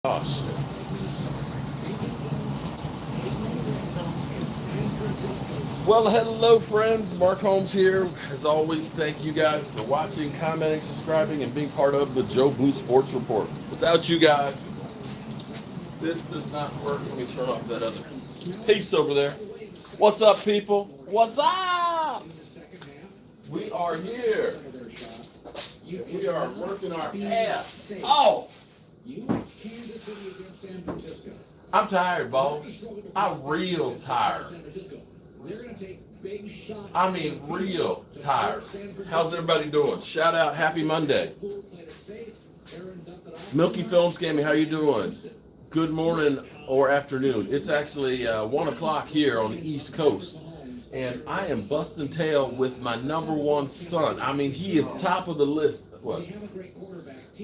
Gosh. Well, hello, friends. Mark Holmes here. As always, thank you guys for watching, commenting, subscribing, and being part of the Jobu Sports Report. Without you guys, this does not work. Let me turn off that other piece over there. What's up, people? What's up? We are here. We are working our ass. Oh! I'm tired, boss. I'm real tired. I mean, real tired. How's everybody doing? Shout out, happy Monday. Milky Films Gaming, how you doing? Good morning or afternoon. It's actually 1 o'clock here on the East Coast. And I am busting tail with my number one son. I mean, he is top of the list. What?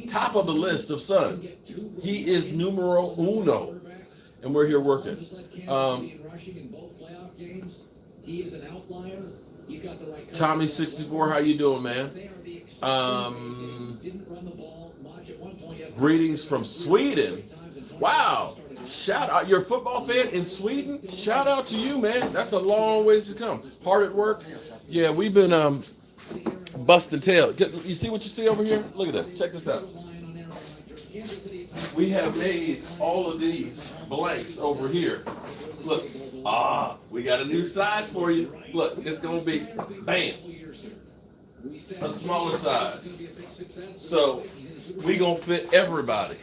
Top of the list of sons. He is numero uno. And we're here working. Tommy 64, how you doing, man? Greetings from Sweden. Wow. Shout out, you're a football fan in Sweden? Shout out to you, man. That's a long ways to come. Hard at work. Yeah, we've been busting tail. You see what you see over here? Look at this. Check this out. We have made all of these blanks over here. Look, we got a new size for you. Look, it's going to be, bam, a smaller size. So we going to fit everybody.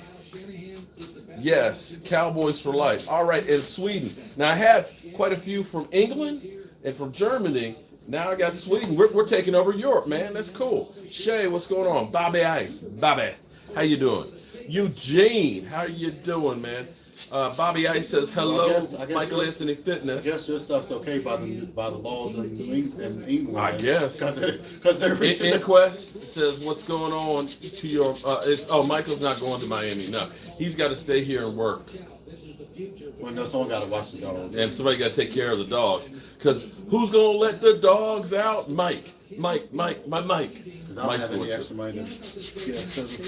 Yes, Cowboys for life. All right, in Sweden. Now, I had quite a few from England and from Germany. Now I got Sweden. We're taking over Europe, man. That's cool. Shay, what's going on? Bobby Ice. Bobby, how you doing? Eugene, how you doing, man? Bobby Ice says hello. I guess Michael Anthony Fitness. I guess your stuff's okay by the laws in England. I guess because Inquest says what's going on to your. Michael's not going to Miami. No, he's got to stay here and work. Well, no, someone got to watch the dogs. And somebody got to take care of the dogs. Because who's going to let the dogs out? Mike. Mike's going to.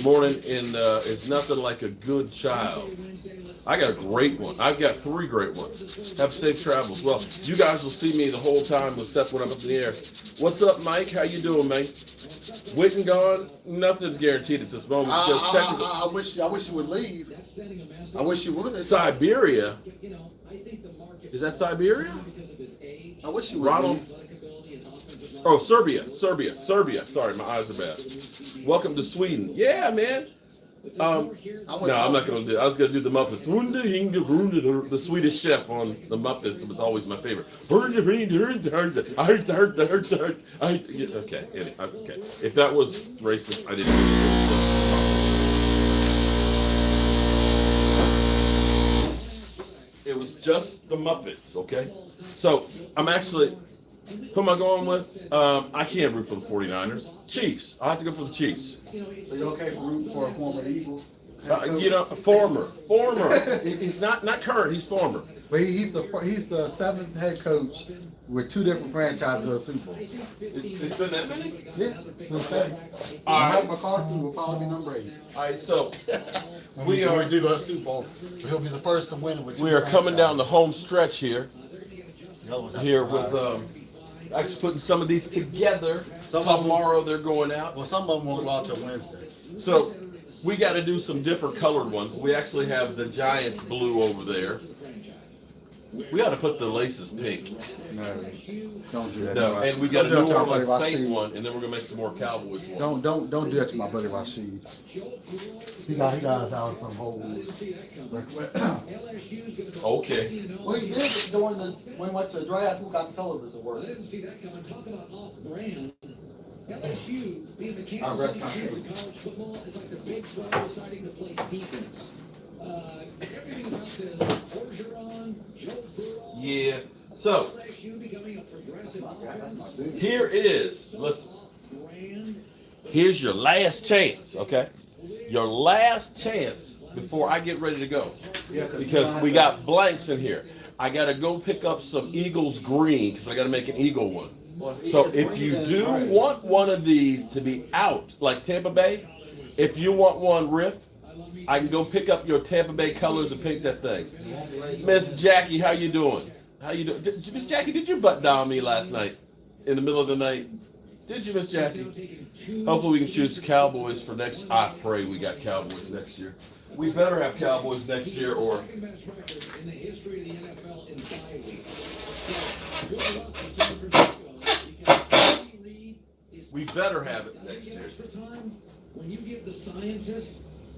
Morning, and it's nothing like a good child. I got a great one. I've got 3 great ones. Have safe travels. Well, you guys will see me the whole time except when I'm up in the air. What's up, Mike? How you doing, mate? Witten gone? Nothing's guaranteed at this moment. I wish you would leave. I wish you would. Siberia? Is that Siberia? I wish you would Ronald. leave. Oh, Serbia. Sorry, my eyes are bad. Welcome to Sweden. Yeah, man. No, I'm not going to do it. I was going to do the Muppets. The Swedish chef on the Muppets was always my favorite. Okay. If that was racist, I didn't It was just the Muppets, okay? So, I'm actually... Who am I going with? I can't root for the 49ers. Chiefs. I'll have to go for the Chiefs. So you okay rooting for a former Eagle? Former. He's not current. He's former. But he's the 7th head coach with 2 different franchises of Super Bowl. It's been that many? Yeah, it's 7. Mike McCarthy will probably be number 8. All right, so we do the Super Bowl. He'll be the first to win it with 2 we are coming down the home stretch here. Here with actually putting some of these together. Tomorrow they're going out. Well, some of them won't go out till Wednesday. So we got to do some different colored ones. We actually have the Giants blue over there. We ought to put the laces pink. No, don't do that. No, and we got a New Orleans Saints one, and then we're gonna make some more Cowboys ones. Don't do that to my buddy Rashid. He got us out of some holes. Okay. Well, he did when we went to the draft. Who got the television work? I didn't see that coming. Talk about off-brand. LSU being the Kansas City Chiefs of college football is like the Big 12 deciding to play defense. Everything about this, Orgeron, Jobu. Yeah. So LSU becoming a progressive offense. here is. Listen. Here's your last chance. Okay. Your last chance before I get ready to go, because we got blanks in here. I got to go pick up some Eagles green because I got to make an Eagle one. So if you do want one of these to be out, like Tampa Bay, if you want one, Riff, I can go pick up your Tampa Bay colors and paint that thing. Miss Jackie, how you doing? How you doing? Miss Jackie, did you butt dial me last night? In the middle of the night? Did you, Miss Jackie? Hopefully we can choose Cowboys for next. I pray we got Cowboys next year. We better have Cowboys next year, or we better have it next year. When you give the scientist,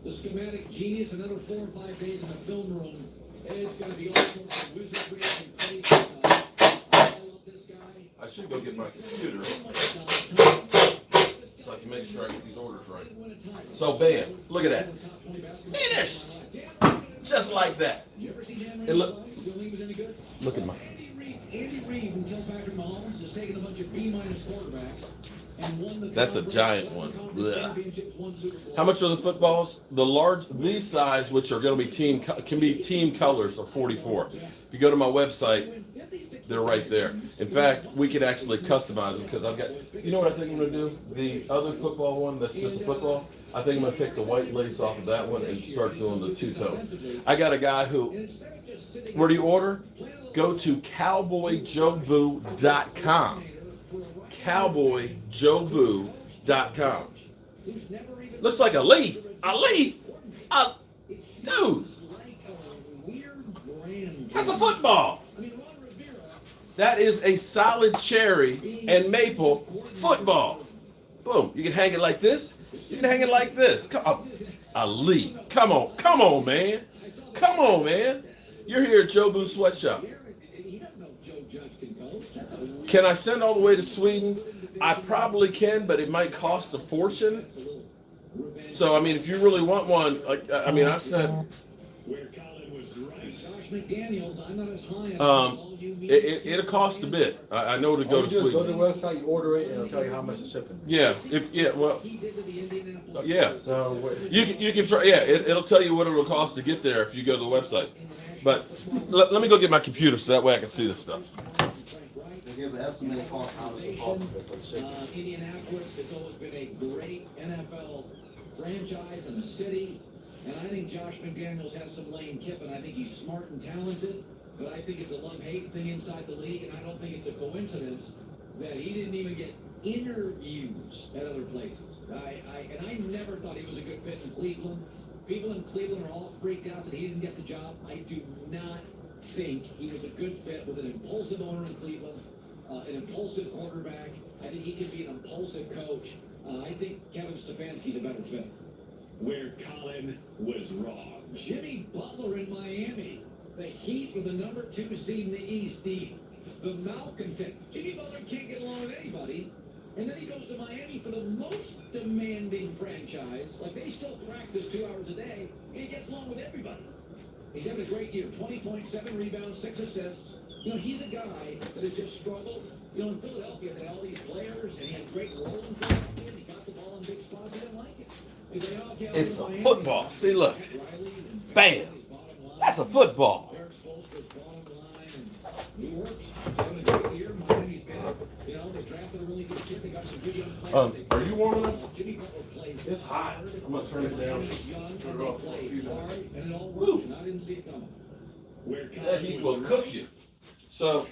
the schematic genius, another 4 or 5 days in a film room, it's going to be all sorts of wizardry and crazy stuff. I love this guy. I should go get my computer so I can make sure I get these orders right. So bam, look at that. Finished! Just like that. And look at my. Andy Reid, until Patrick Holmes, has taken a bunch of B-minus quarterbacks and won the. That's a giant one. How much are the footballs? These size, which are going to be can be team colors, are 44. If you go to my website, they're right there. In fact, we could actually customize them because I've got. You know what I think I'm going to do? The other football one that's just a football. I think I'm going to take the white lace off of that one and start doing the two-tone. I got a guy who. Where do you order? Go to cowboyjobu.com. Cowboyjobu.com. Looks like a leaf. A leaf. Dude. That's a football. That is a solid cherry and maple football. Boom. You can hang it like this. You can hang it like this. Come on. A leaf. Come on, man. Come on, man. You're here at Jobu Sweatshop. Can I send all the way to Sweden? I probably can, but it might cost a fortune. So, I mean, if you really want one, I've sent. It'll cost a bit. I know to go to Sweden. Go to the website, you order it, and it'll tell you how much it's shipping. Yeah. Yeah. So You can try. Yeah, it'll tell you what it'll cost to get there if you go to the website. But let me go get my computer so that way I can see this stuff. Indianapolis has always been a great NFL franchise and a city. And I think Josh McDaniels has some Lane Kiffin. I think he's smart and talented, but I think it's a love-hate thing inside the league, and I don't think it's a coincidence that he didn't even get interviews at other places. I never thought he was a good fit in Cleveland. People in Cleveland are all freaked out that he didn't get the job. I do not think he was a good fit with an impulsive owner in Cleveland, an impulsive quarterback. I think he could be an impulsive coach. I think Kevin Stefanski's a better fit. Where Colin was wrong. Jimmy Butler in Miami. The Heat with the number 2 seed in the East. The malcontent. Jimmy Butler can't get along with anybody. And then he goes to Miami for the most demanding franchise. Like, they still practice 2 hours a day. And he gets along with everybody. He's having a great year. 20.7 rebounds, 6 assists. You know, he's a guy that has just struggled. You know, in Philadelphia, they had all these players, and he had great role in Philadelphia, and he got the ball in big spots. He didn't like it. It's a football. See, look. Bam. That's a football. Are you warm enough? It's hot. I'm going to turn it down. Turn it off for a few minutes. Woo. That heat will cook you. So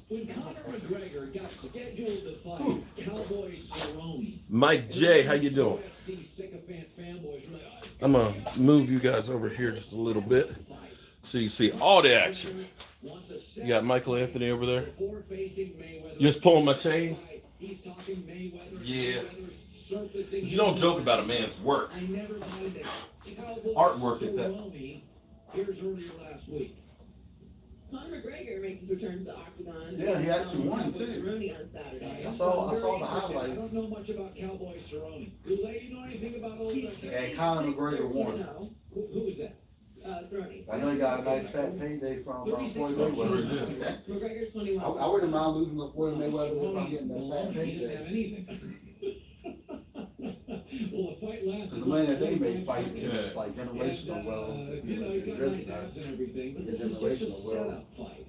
when Conor McGregor got scheduled to fight Cowboy Cerrone, Mike J, how you doing? I'm going to move you guys over here just a little bit so you see all the action. You got Michael Anthony over there. You just pulling my chain? Yeah. But you don't joke about a man's work. Artwork at that. Here's earlier last week. Conor McGregor makes his return to the octagon. Yeah, he actually won, too. Cerrone on Saturday. I saw the I highlights. don't know much about Cowboy Cerrone. Goulet, you know anything about all that? And Conor McGregor won. Who is that? Cerrone. I know he got a nice fat payday from Floyd Mayweather. McGregor's 21. I wouldn't mind losing to Floyd Mayweather if I'm getting that Well, fat he didn't payday. have anything. Well, the fight lasted. The money that they made fighting Yeah. is like generational wealth. You know, he's got nice abs and everything, but this is just a setup fight.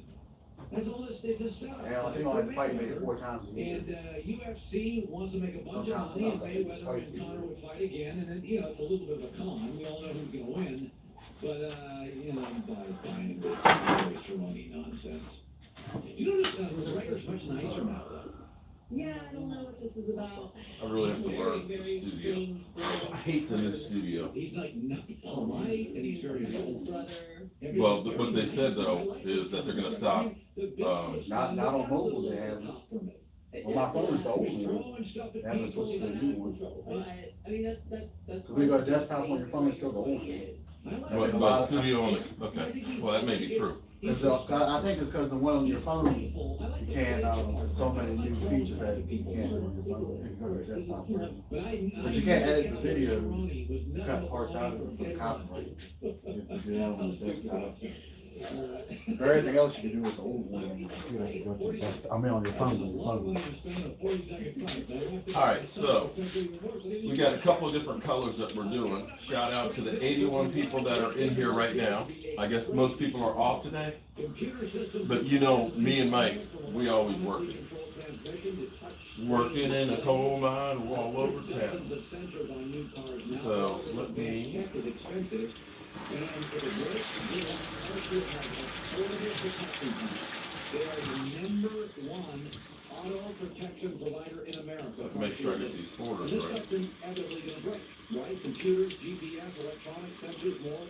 That's all it's a setup. Yeah, I think I only fight maybe 4 times a year. And UFC wants to make a bunch of money, and Mayweather and Conor would fight again, and then, you know, it's a little bit of a con. We all know who's going to win, but you know, I'm buying this Cerrone nonsense. Do you notice McGregor's much nicer now, though? Yeah, I don't know what this is about. I really have to Very, learn very the studio. strange I hate the new studio. He's like not polite, and he's very His humble. brother. Well, what they said though is that they're gonna stop. Not on mobile, they have. Well, my phone is the old one. They haven't switched to the new one. But, I mean, that's. We got a desktop on your phone, it's still the old one. What, about studio on the, okay, well, that may be true. I think it's because the one on your phone, you can't, there's so many new features that you can't do on your phone. If you go to a desktop version. But you can't edit the videos, cut parts out of it for copyright. You have to do that on the desktop. For everything else you can do with the old one on your computer, go to the desktop. I mean, on your phone, All right, so we got a couple of different colors that we're doing. Shout out to the 81 people that are in here right now. I guess most people are off today, but you know, me and Mike, we always work. Working in a coal mine all over town. So let me. They are the #1 auto protection provider in America. Let's make sure I get these orders This right. stuff's inevitably going to break, right? Computers, GPS, electronic sensors, more.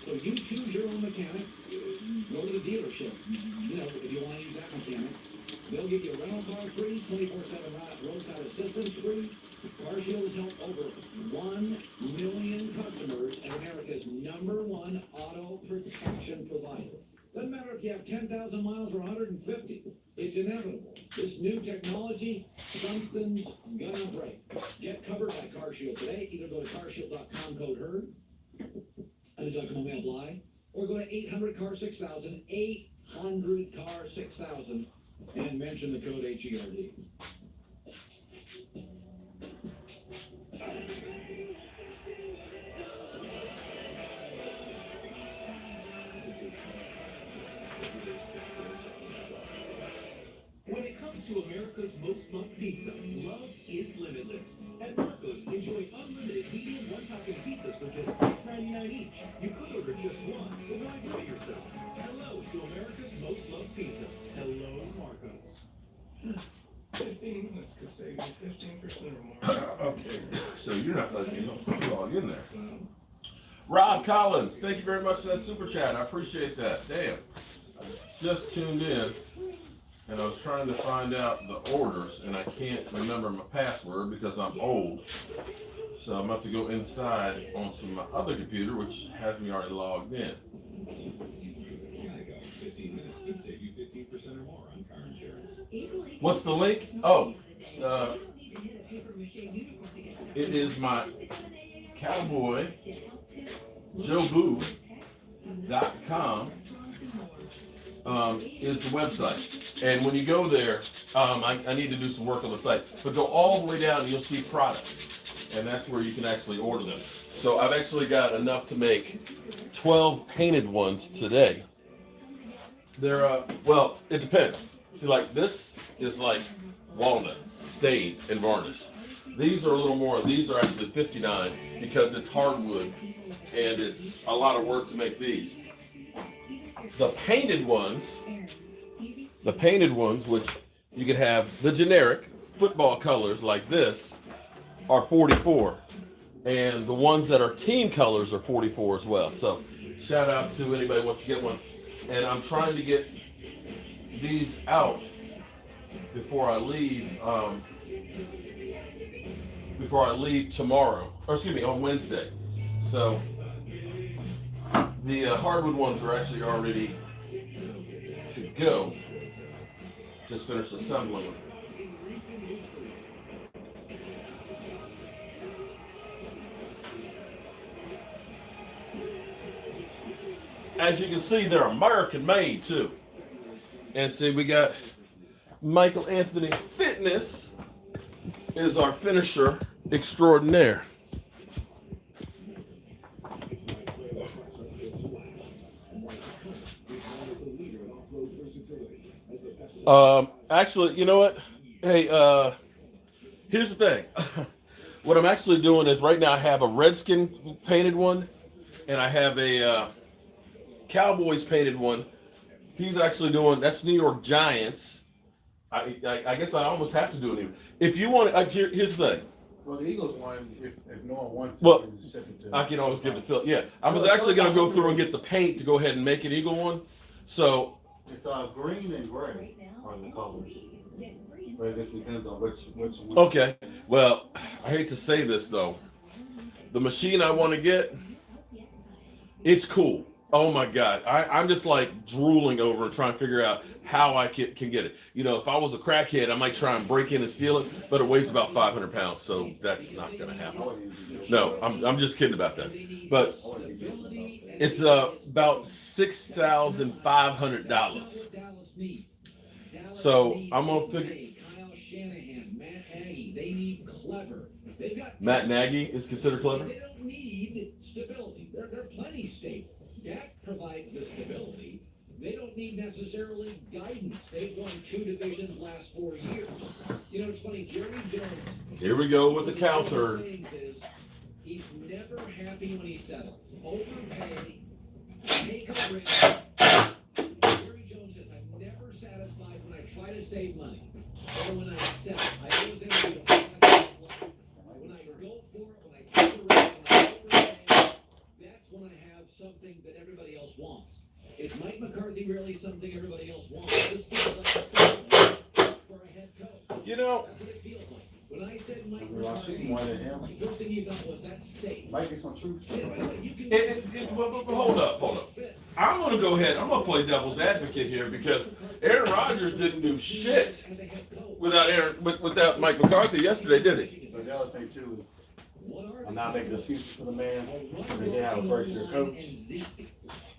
So you choose your own mechanic. Go to the dealership. You know, if you want to use that mechanic. They'll give you a rental car free, 24/7 roadside assistance free. CarShield has helped over 1 million customers and America's #1 auto protection provider. Doesn't matter if you have 10,000 miles or 150. It's inevitable. This new technology, something's gonna break. Get covered by CarShield today. Either go to carshield.com, code HERD, as a document may apply, or go to 800-CAR-6000, 800-CAR-6000, and mention the code HERD. When it comes to America's most loved pizza, love is limitless. At Marco's, enjoy unlimited medium one-topping pizzas for just $6.99 each. You could order just one, but why worry yourself? Hello to America's most loved pizza. Hello, Marco's. 15 minutes could save you 15% or more. Okay, so you're not letting me log in there. Rob Collins, thank you very much for that super chat. I appreciate that. Damn. Just tuned in. And I was trying to find out the orders, and I can't remember my password because I'm old. So I'm about to go inside onto my other computer, which has me already logged in. 15 minutes could save you 15% or more on car insurance. What's the link? Oh, it is my cowboy, Jobu.com. Is the website. And when you go there, I need to do some work on the site, but go all the way down and you'll see products. And that's where you can actually order them. So I've actually got enough to make 12 painted ones today. They're, well, it depends. See, like this is like walnut, stayed and varnished. These are a little more, these are actually 59 because it's hardwood and it's a lot of work to make these. The painted ones, which you could have the generic football colors like this, are 44. And the ones that are team colors are 44 as well. So shout out to anybody who wants to get one. And I'm trying to get these out before I leave tomorrow, or excuse me, on Wednesday. So the hardwood ones are actually already to go. Just finished assembling them. As you can see, they're American made too. And see, we got Michael Anthony Fitness is our finisher extraordinaire. Actually, you know what? Hey, here's the thing. What I'm actually doing is right now I have a Redskin painted one, and I have a Cowboys painted one. He's actually doing that's New York Giants. I guess I almost have to do it. If you want, here's the thing. Well, the Eagles one, if no one wants it, Well, you can just ship it to I can always give the Phil. Yeah, I was actually going to go through and get the paint to go ahead and make an Eagle one. So It's green and gray are the colors. But it just depends on which one. okay. Well, I hate to say this though. The machine I want to get, it's cool. Oh my God. I'm just like drooling over and trying to figure out how I can get it. You know, if I was a crackhead, I might try and break in and steal it, but it weighs about 500 pounds, so that's not going to happen. No, I'm just kidding about that. But it's about $6,500. So I'm going to figure. Matt Nagy is considered clever? They don't need stability. They're plenty stable. Dak provides the stability. They don't need necessarily guidance. They've won 2 divisions last 4 years. You know, it's funny, Jerry Jones. Here we go with the counter. He's never happy when he settles. Overpay, take a risk. Jerry Jones says, I'm never satisfied when I try to save money. Or when I settle. I always end up when I go for it, when I take a risk, when I overpay, that's when I have something that everybody else wants. Is Mike McCarthy really something everybody else wants? This feels like a settlement for a head coach. You know, That's what it feels like. When I said Mike Well, I McCarthy, shouldn't want it him. the first thing you thought was that's safe. Might be some truth. Yeah, by the way, you can but hold up. I'm going to go ahead. I'm going to play devil's advocate here because Aaron Rodgers didn't do shit without Mike McCarthy yesterday, did he? But the other thing too is, I'm not making excuses for the man. They did have a first year coach.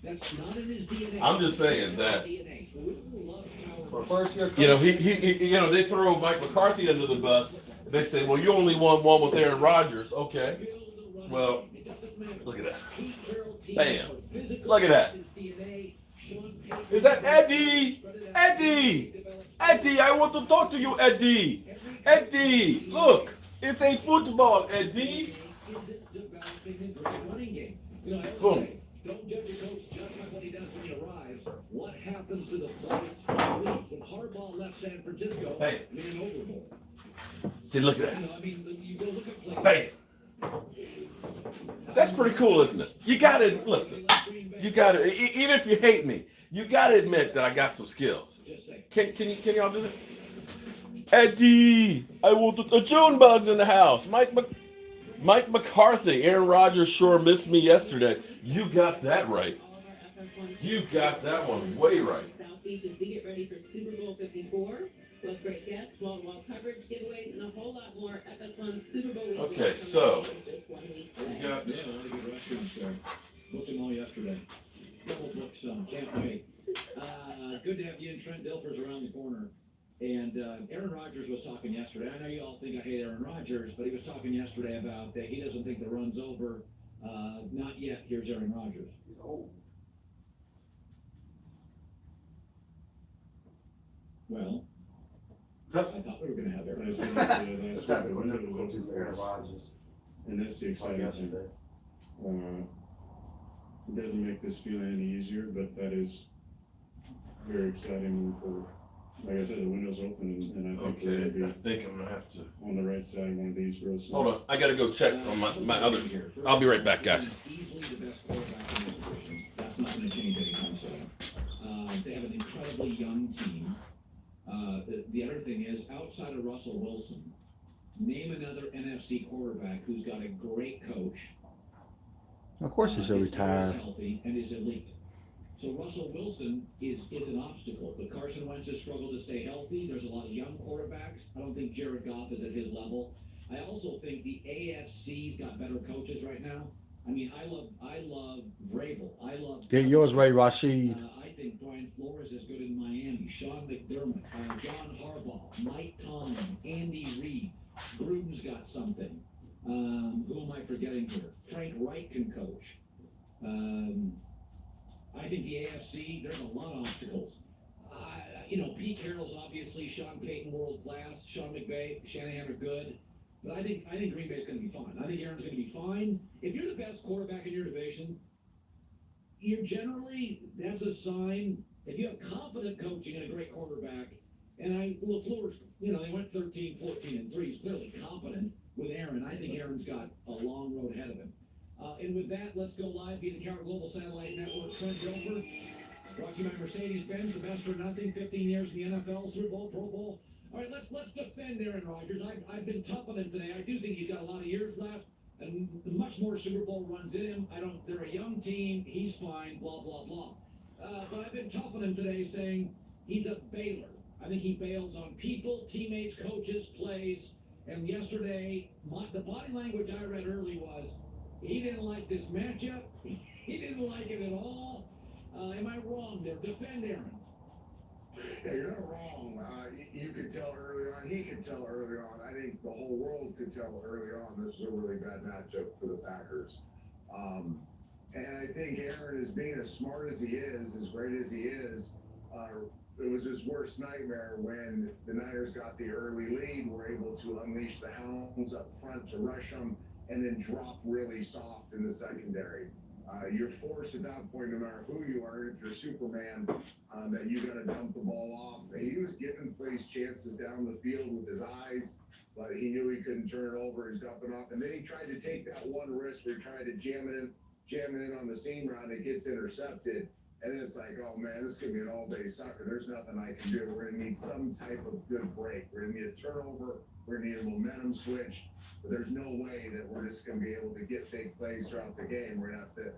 That's not in his DNA. I'm just saying that. For first year coach, You know, they throw Mike McCarthy under the bus. They say, well, you only won one with Aaron Rodgers. Okay. Well, look at that. Bam. Look at that. Is that Eddie? Eddie! Eddie, I want to talk to you, Eddie. Eddie, look. It's a football, Eddie. Boom. Don't judge a coach just by what he does when he arrives. What happens to the players when Harbaugh left San Francisco? Hey. Man overboard. See, look at that. You know, I mean, you go look at Bam. places. That's pretty cool, isn't it? You gotta, listen, you gotta, even if you hate me, you gotta admit that I got some skills. Can y'all do this? Eddie, I want a June bug's in the house. Mike McCarthy, Aaron Rodgers sure missed me yesterday. You got that right. You got that one way right. South Beach as we get ready for Super Bowl 54. With great guests, wall-to-wall coverage, giveaways, and a whole lot more. FS1 Super Bowl weekend. Okay, so Just 1 week away. you got Yeah, a lot of good restaurants there. Booked them all yesterday. Double booked some. Can't wait. Good to have you and Trent Dilfer's around the corner. And Aaron Rodgers was talking yesterday. I know you all think I hate Aaron Rodgers, but he was talking yesterday about that he doesn't think the run's over. Not yet. Here's Aaron Rodgers. he's old. Well, I thought we were going to have Aaron. I said It's last week, time the to window go was to open Aaron for us, Rodgers. and that's the Like exciting thing. yesterday. It doesn't make this feel any easier, but that is very exciting moving forward. Like I said, the window's open, and I think we're okay. I gonna be think I'm gonna have to. on the right side of one of these real soon. Hold on, I gotta go check on my other. I'll be right back, guys. Easily the best quarterback in this division. That's not going to change anytime soon. They have an incredibly young team. The other thing is, outside of Russell Wilson, name another NFC quarterback who's got a great coach. Of course, he should is retire. always healthy and is elite. So Russell Wilson is an obstacle, but Carson Wentz has struggled to stay healthy. There's a lot of young quarterbacks. I don't think Jared Goff is at his level. I also think the AFC's got better coaches right now. I mean, I love Vrabel. I love. Get yours, Ray Rashid. I think Brian Flores is good in Miami. Sean McDermott, John Harbaugh, Mike Tomlin, Andy Reid. Gruden's got something. Who am I forgetting here? Frank Reich can coach. I think the AFC, there's a lot of obstacles. Pete Carroll's obviously, Sean Payton world class, Sean McVay, Shanahan are good. But I think Green Bay's going to be fine. I think Aaron's going to be fine. If you're the best quarterback in your division, that's a sign. If you have competent coaching and a great quarterback, and LaFleur's, they went 13, 14, and 3. He's clearly competent with Aaron. I think Aaron's got a long road ahead of him. And with that, let's go live via the Cower Global Satellite Network. Trent Dilfer, brought to you by Mercedes-Benz, the best or nothing, 15 years in the NFL, Super Bowl, Pro Bowl. All right, let's defend Aaron Rodgers. I've been tough on him today. I do think he's got a lot of years left and much more Super Bowl runs in him. They're a young team. He's fine, blah, blah, blah. But I've been tough on him today saying he's a bailer. I think he bails on people, teammates, coaches, plays. And yesterday, the body language I read early was he didn't like this matchup. He didn't like it at all. Am I wrong there? Defend Aaron. Yeah, you're not wrong. You could tell early on. He could tell early on. I think the whole world could tell early on this was a really bad matchup for the Packers. And I think Aaron, is being as smart as he is, as great as he is, it was his worst nightmare when the Niners got the early lead, were able to unleash the hounds up front to rush them, and then drop really soft in the secondary. You're forced at that point, no matter who you are, if you're Superman, that you got to dump the ball off. And he was giving plays chances down the field with his eyes, but he knew he couldn't turn it over. He's dumping off, and then he tried to take that one risk where he tried to jam it in on the seam route. It gets intercepted, and then it's like, oh man, this is gonna be an all-day sucker. There's nothing I can do. We're gonna need some type of good break. We're gonna need a turnover. We're gonna need a momentum switch. But there's no way that we're just gonna be able to get big plays throughout the game. We're gonna have to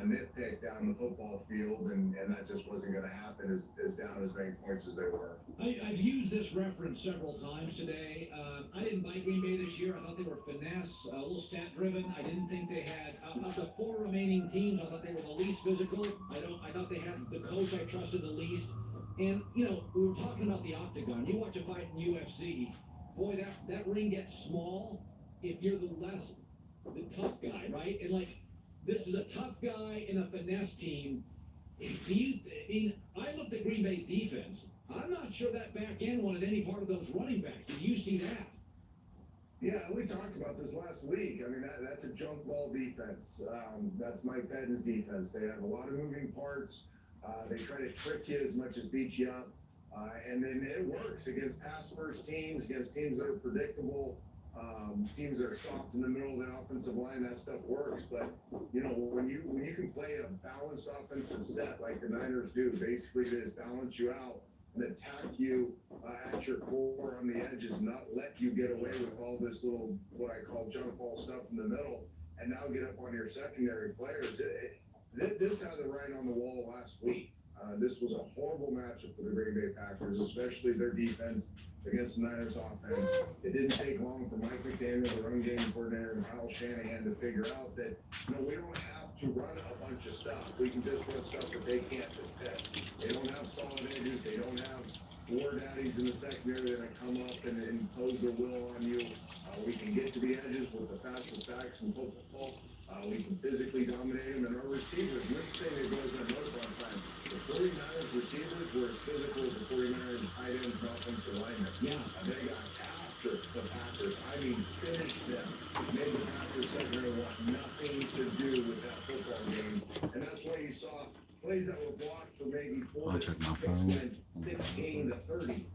nitpick down the football field, and that just wasn't going to happen as down as many points as they were. I've used this reference several times today. I didn't like Green Bay this year. I thought they were finesse, a little stat-driven. I didn't think they had, of the 4 remaining teams, I thought they were the least physical. I thought they had the coach I trusted the least. And, we were talking about the octagon. You watch a fight in UFC, boy, that ring gets small if you're the tough guy, right? And, this is a tough guy in a finesse team. I looked at Green Bay's defense. I'm not sure that back end wanted any part of those running backs. Did you see that? Yeah, we talked about this last week. I mean, that's a junk ball defense. That's Mike Pettine's defense. They have a lot of moving parts. They try to trick you as much as beat you up. And then it works against pass-first teams, against teams that are predictable. Teams that are soft in the middle of the offensive line, that stuff works. But when you can play a balanced offensive set like the Niners do, basically they just balance you out and attack you at your core on the edges, not let you get away with all this little what I call junk ball stuff in the middle, and now get up on your secondary players. This had the writing on the wall last week. This was a horrible matchup for the Green Bay Packers, especially their defense against the Niners offense. It didn't take long for Mike McDaniel, the run game coordinator, and Kyle Shanahan to figure out that, we don't have to run a bunch of stuff. We can just run stuff that they can't defend. They don't have solid edges. They don't have war daddies in the secondary that are going to come up and impose their will on you. We can get to the edges with the fastest backs in football. We can physically dominate them, and our receivers, this thing that goes on most of the time, the 49ers receivers were as physical as the 49ers tight ends and offensive linemen. Yeah. They got after the Packers. I mean, finished them. Made the Packers secondary want nothing to do with that football game. And that's why you saw plays that were blocked for maybe 4 went 16 to 30.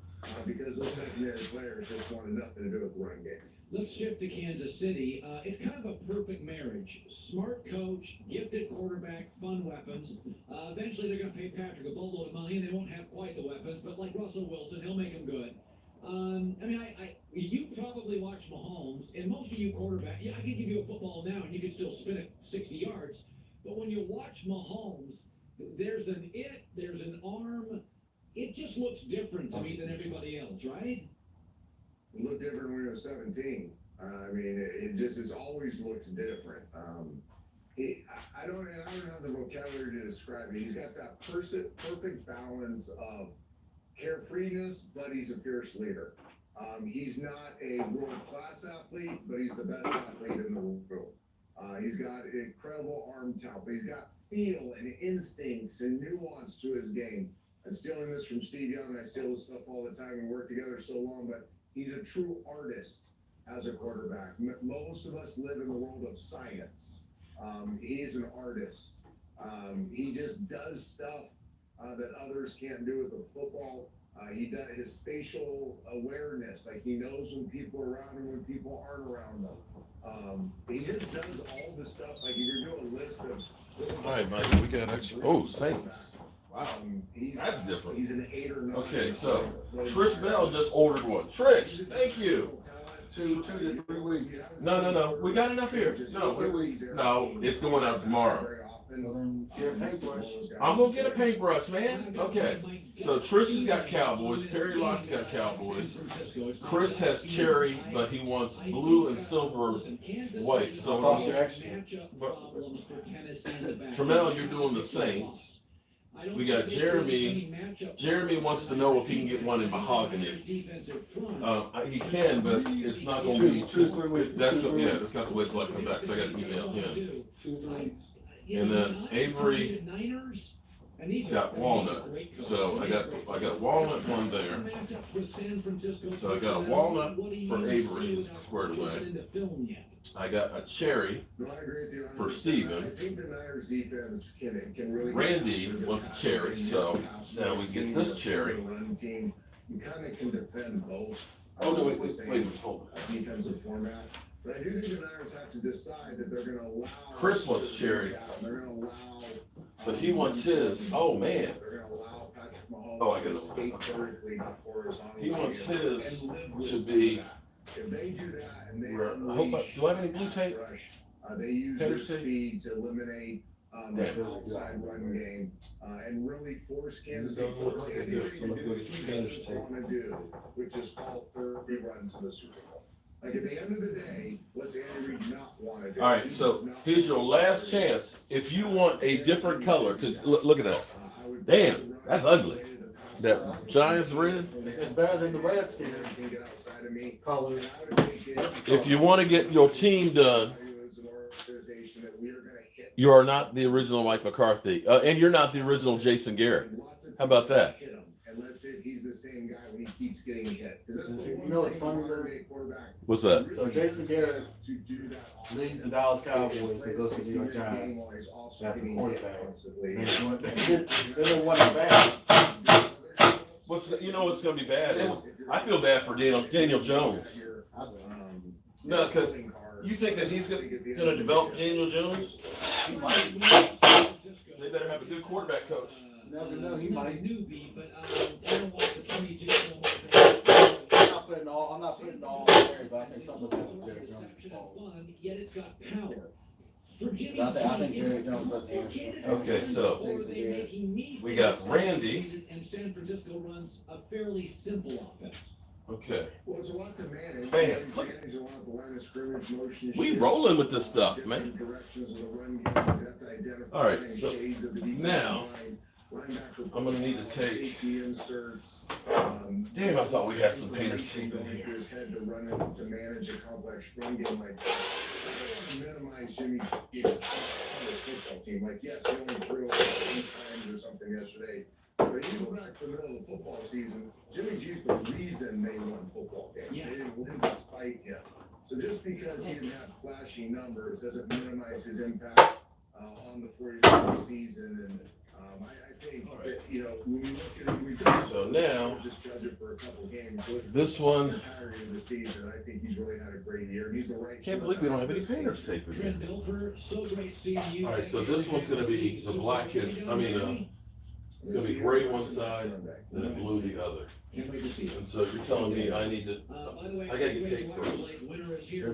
Because those secondary players just wanted nothing to do with the run game. Let's shift to Kansas City. It's kind of a perfect marriage. Smart coach, gifted quarterback, fun weapons. Eventually they're going to pay Patrick a boatload of money, and they won't have quite the weapons, but like Russell Wilson, he'll make them good. You probably watch Mahomes, and most of you quarterback, I could give you a football now, and you could still spin it 60 yards. But when you watch Mahomes, there's an arm. It just looks different to me than everybody else, right? It looked different when he was 17. It just has always looked different. I don't have the vocabulary to describe it. He's got that perfect balance of carefreeness, but he's a fierce leader. He's not a world-class athlete, but he's the best athlete in the world. He's got incredible arm talent, but he's got feel and instincts and nuance to his game. I'm stealing this from Steve Young, and I steal this stuff all the time. We work together so long, but he's a true artist as a quarterback. Most of us live in the world of science. He's an artist. He just does stuff that others can't do with the football. He does his spatial awareness, like he knows when people are around him, when people aren't around them. He just does all the stuff. Like if you do a list of. All right, Mike, we got extra. Oh, Saints. Wow, that's different. He's an 8 or 9. Okay, so Trish Bell just ordered one. Trish, thank you. 2 to 3 weeks. No. We got enough here. No, it's going out tomorrow. Well, then get a paintbrush. I'm gonna get a paintbrush, man. Okay. So Trish has got Cowboys. Perry Lock's got Cowboys. Chris has cherry, but he wants blue and silver white. So Cost you extra. Tramel, you're doing the Saints. We got Jeremy. Jeremy wants to know if he can get one in mahogany. He can, but it's not going to be 2 to 3 weeks. That's got to wait till I come back. So I got to email him. And then Avery got walnut. So I got walnut one there. So I got a walnut for Avery squared away. I got a cherry for Steven. I think the Niners defense can really. Randy wants a cherry, so now we get this cherry. You kind of can defend both. Oh, no, wait, hold on. Defensive format. But I do think the Niners have to decide that they're going to allow. Chris wants cherry. They're going to allow. But he wants his. Oh, man. They're going to allow Patrick Mahomes Oh, I got to it. skate vertically, not horizontally. He wants his and live with to be. if they do that and they I hope do I have any blue tape? they use their Painter's tape? speed to eliminate that outside run game and really force Kansas City force Andy Reid to do what he doesn't want to do, which is call 30 runs in the Super Bowl. Like at the end of the day, what's Andy Reid not want to do? All right, so here's your last chance. If you want a different color, because look at that. Damn, that's ugly. That Giants red. It's better than the Redskins colors. If you want to get your team done, you are not the original Mike McCarthy, and you're not the original Jason Garrett. How about that? Unless if he's the same guy when he keeps getting hit. You know what's funny though? What's that? So Jason Garrett leads the Dallas Cowboys and goes to the New York Giants. That's a quarterback. They don't want him back. You know what's going to be bad is I feel bad for Daniel Jones. No, because you think that he's going to develop Daniel Jones? He might. They better have a good quarterback coach. Never know, he might. I'm not putting all there, but I think some of that's Jerry Jones. Yet it's got power. I think Jerry Jones does answer. Okay, so we got Randy. And San Francisco runs a fairly simple offense. Okay. Well, it's a lot to manage. Bam. Look. A lot of the line of scrimmage motion. We rolling with this stuff, man. Directions of the run game. You have to identify All right, so shades of the defensive now line. I'm gonna need to take. Inserts. Damn, I thought we had some painter's tape in here. His head to run it to manage a complex run game like that. I don't want to minimize Jimmy G's football team. Like, yes, he only threw 8 times or something yesterday. But you go back to the middle of the football season, Jimmy G's the reason they won football games. Yeah. They didn't win despite him. So just because he didn't have flashy numbers doesn't minimize his impact on the 40-regular season. And I think that, you know, when we look at it, we just judge it for a couple games. This one. The entirety of the season, I think he's really had a great year. He's the right. Can't believe we don't have any painter's tape in here. All right, so this one's gonna be the black and it's gonna be gray one side and then blue the other. Can't wait to see it. And so you're telling me I need to. By the way, I gotta get tape first. Winner is here.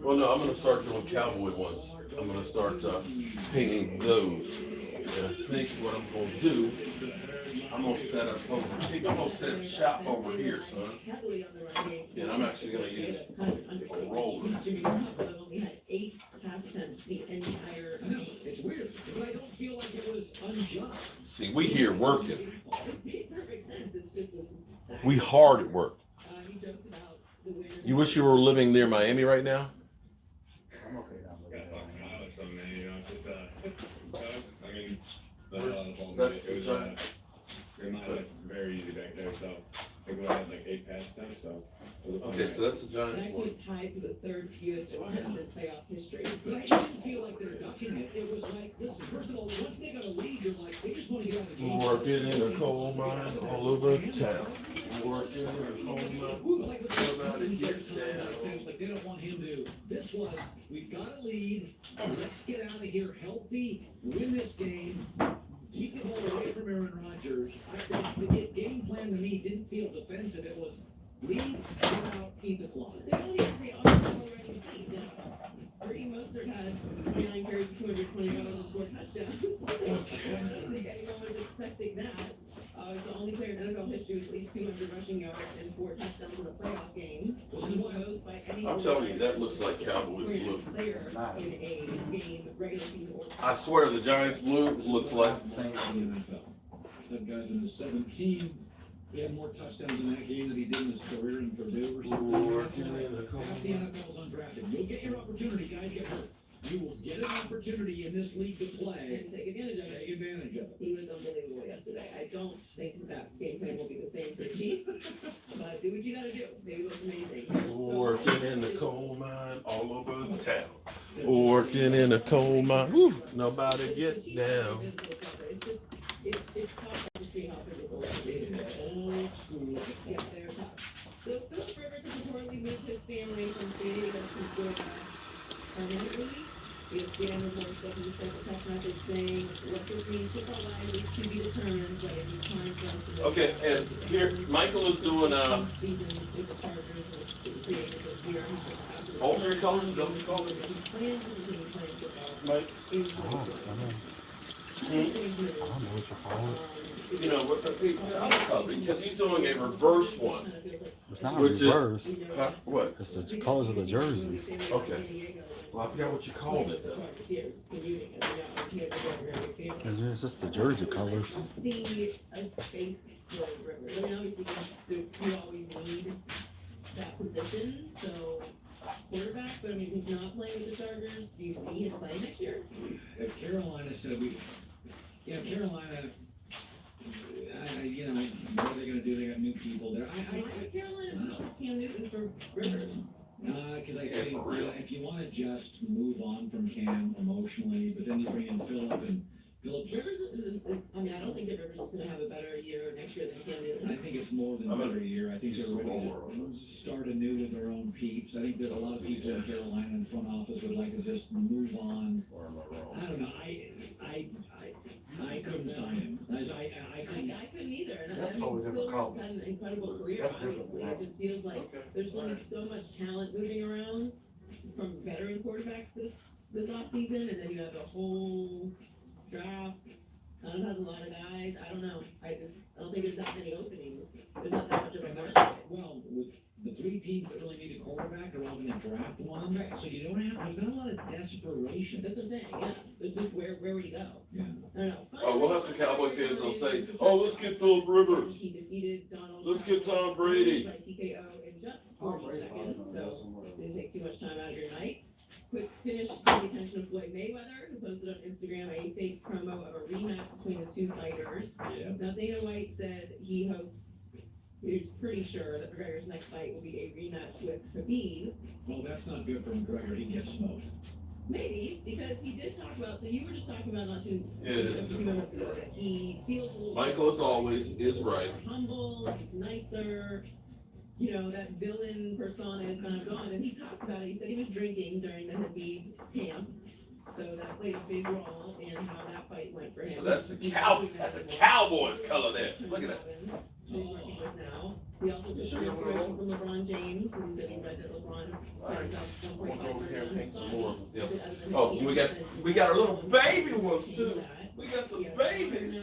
Well, no, I'm gonna start doing cowboy ones. I'm gonna start painting those. And I think what I'm gonna do, I'm gonna set up over here. I'm gonna set a shop over here, son. And I'm actually gonna use a roller. Eight past tense the entire game. It's weird, but I don't feel like it was unjust. See, we here working. It made perfect sense. It's just this is the We hard at work. he joked about the winner. You wish you were living near Miami right now? I'm okay now. Gotta talk to Alex on that, you know, it's just, I mean, That It was my life very easy back there, so I think we had like 8 pass attempts, so it was a fun Okay, night. so that's the It Giants actually one. is tied to the third fewest attempts in playoff history. But it didn't feel like they're ducking it. It was like, listen, first of all, once they got a lead, you're like, they just want to get out of the game. Working in a coal mine all over town. Working in a coal mine. Like About to the get down. it's like they don't want him to. This was, we've got a lead. Let's get out of here healthy, win this game, keep the ball away from Aaron Rodgers. The game plan to me didn't feel defensive. It was lead, get out, eat the clock. The reality is they are a well-running team now. Brady Mostert had 29 carries for 220 yards and 4 touchdowns. I don't think anyone was expecting that. He's the only player in NFL history with at least 200 rushing yards and 4 touchdowns in a playoff game, which is the most by any. I'm telling you, that looks like Cowboys blue. Player in a game, regular season or. I swear the Giants blue looks like. In the NFL. That guy's in the 17. He had more touchdowns in that game than he did in his career in Purdue or something. Half the NFL's undrafted. You'll get your opportunity, guys get hurt. You will get an opportunity in this league to play. And take advantage of it. Take advantage of it. He was unbelievable yesterday. I don't think that game plan will be the same for the Chiefs, but do what you gotta do. They look amazing. Working in the coal mine all over the town. Working in a coal mine. Woo, nobody get down. It's just, it's tough to see how physical it is. It's old school. Yeah, they're tough. So Philip Rivers has reportedly moved his family from San Diego to Florida permanently. ESPN reports that he sent a text message saying, what this means football-wise is to be determined, but it is time for us to. Okay, and here, Michael is doing, Seasons with the Chargers and created this year. alternate colors, is that what you call it? He plans to continue playing football. Mike? I don't know what you call it. You know, because he's doing a reverse one. It's not a Which is- reverse. What? It's the colors of the jerseys. Okay. Well, I forgot what you called it though. It's just the jersey colors. I see a space for Rivers. I mean, obviously, you always need that position, so quarterback, but I mean, he's not playing with the Chargers. Do you see him playing next year? If Carolina said Carolina, you know, what are they gonna do? They got new people there. Why would Carolina move Cam Newton for Rivers? Because I think if you want to just move on from Cam emotionally, but then you bring in Philip and Philip's. Rivers I mean, I don't think that Rivers is going to have a better year next year than Cam I Newton. think it's more than a better year. I think they're ready to start anew with their own peeps. I think that a lot of people in Carolina in front office would like to just move on. I don't know. I couldn't sign him. I couldn't. I couldn't either. And I That's mean, totally different Phil Rivers color. had an incredible career, That's different obviously. than It just feels like there's only so much talent moving around from veteran quarterbacks this offseason, and then you have a whole draft. Sun has a lot of guys. I don't know. I don't think there's that many openings. There's not that much of a And there's, market. well, with the 3 teams that really need a quarterback, they're all going to draft one. So you don't have, there's not a lot of desperation. That's what I'm saying. Yeah, it's just where would you go? Yeah. I don't know. Oh, we'll have some Cowboy fans that'll say, "Oh, let's get Philip Rivers. He defeated Donald. Let's get Tom Brady." By TKO in just 40 seconds, so didn't take too much time out of your night. Quick finish to the attention of Floyd Mayweather, who posted on Instagram a fake promo of a rematch between the two fighters. Yeah. Now, Dana White said he's pretty sure that McGregor's next fight will be a rematch with Khabib. Well, that's not good for McGregor. He gets smoked. Maybe, because he did talk about, so you were just talking about not too, Yeah. a few minutes ago, that he feels a little. Michael, as always, is right. Humble, he's nicer. You know, that villain persona is kind of gone. And he talked about it. He said he was drinking during the Khabib camp. So that played a big role in how that fight went for him. So that's a Cowboys color there. Look at that. He's working with now. He also took some inspiration from LeBron James, because he said he read that LeBron's spent about We'll go over here and paint some $1.5 more. million Yeah. on his body. Oh, we got our little baby ones too. We got the babies.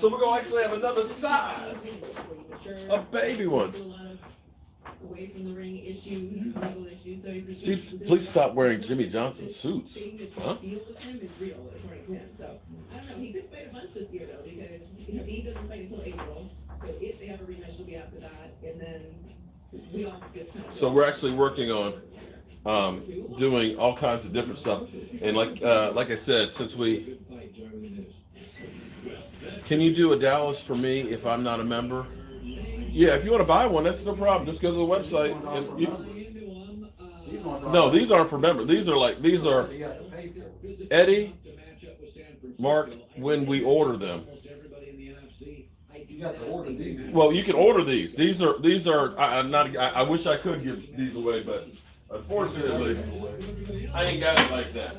So we're gonna actually have another size. A baby one. Away from the ring issues, legal issues. So he's See, please stop wearing Jimmy Johnson suits. Huh? Deal with him is real, according to him. So I don't know. He could fight a bunch this year though, because Khabib doesn't fight until April. So if they have a rematch, it'll be after that, and then we all get kind of. So we're actually working on doing all kinds of different stuff. And like I said, since we Good fight, Joy, with the news. Can you do a Dallas for me if I'm not a member? Yeah, if you want to buy one, that's no problem. Just go to the website. And no, these aren't for members. These are Eddie, Mark, when we order them. You got to order these. Well, you can order these. These are. I'm not. I wish I could give these away, but unfortunately, I ain't got it like that.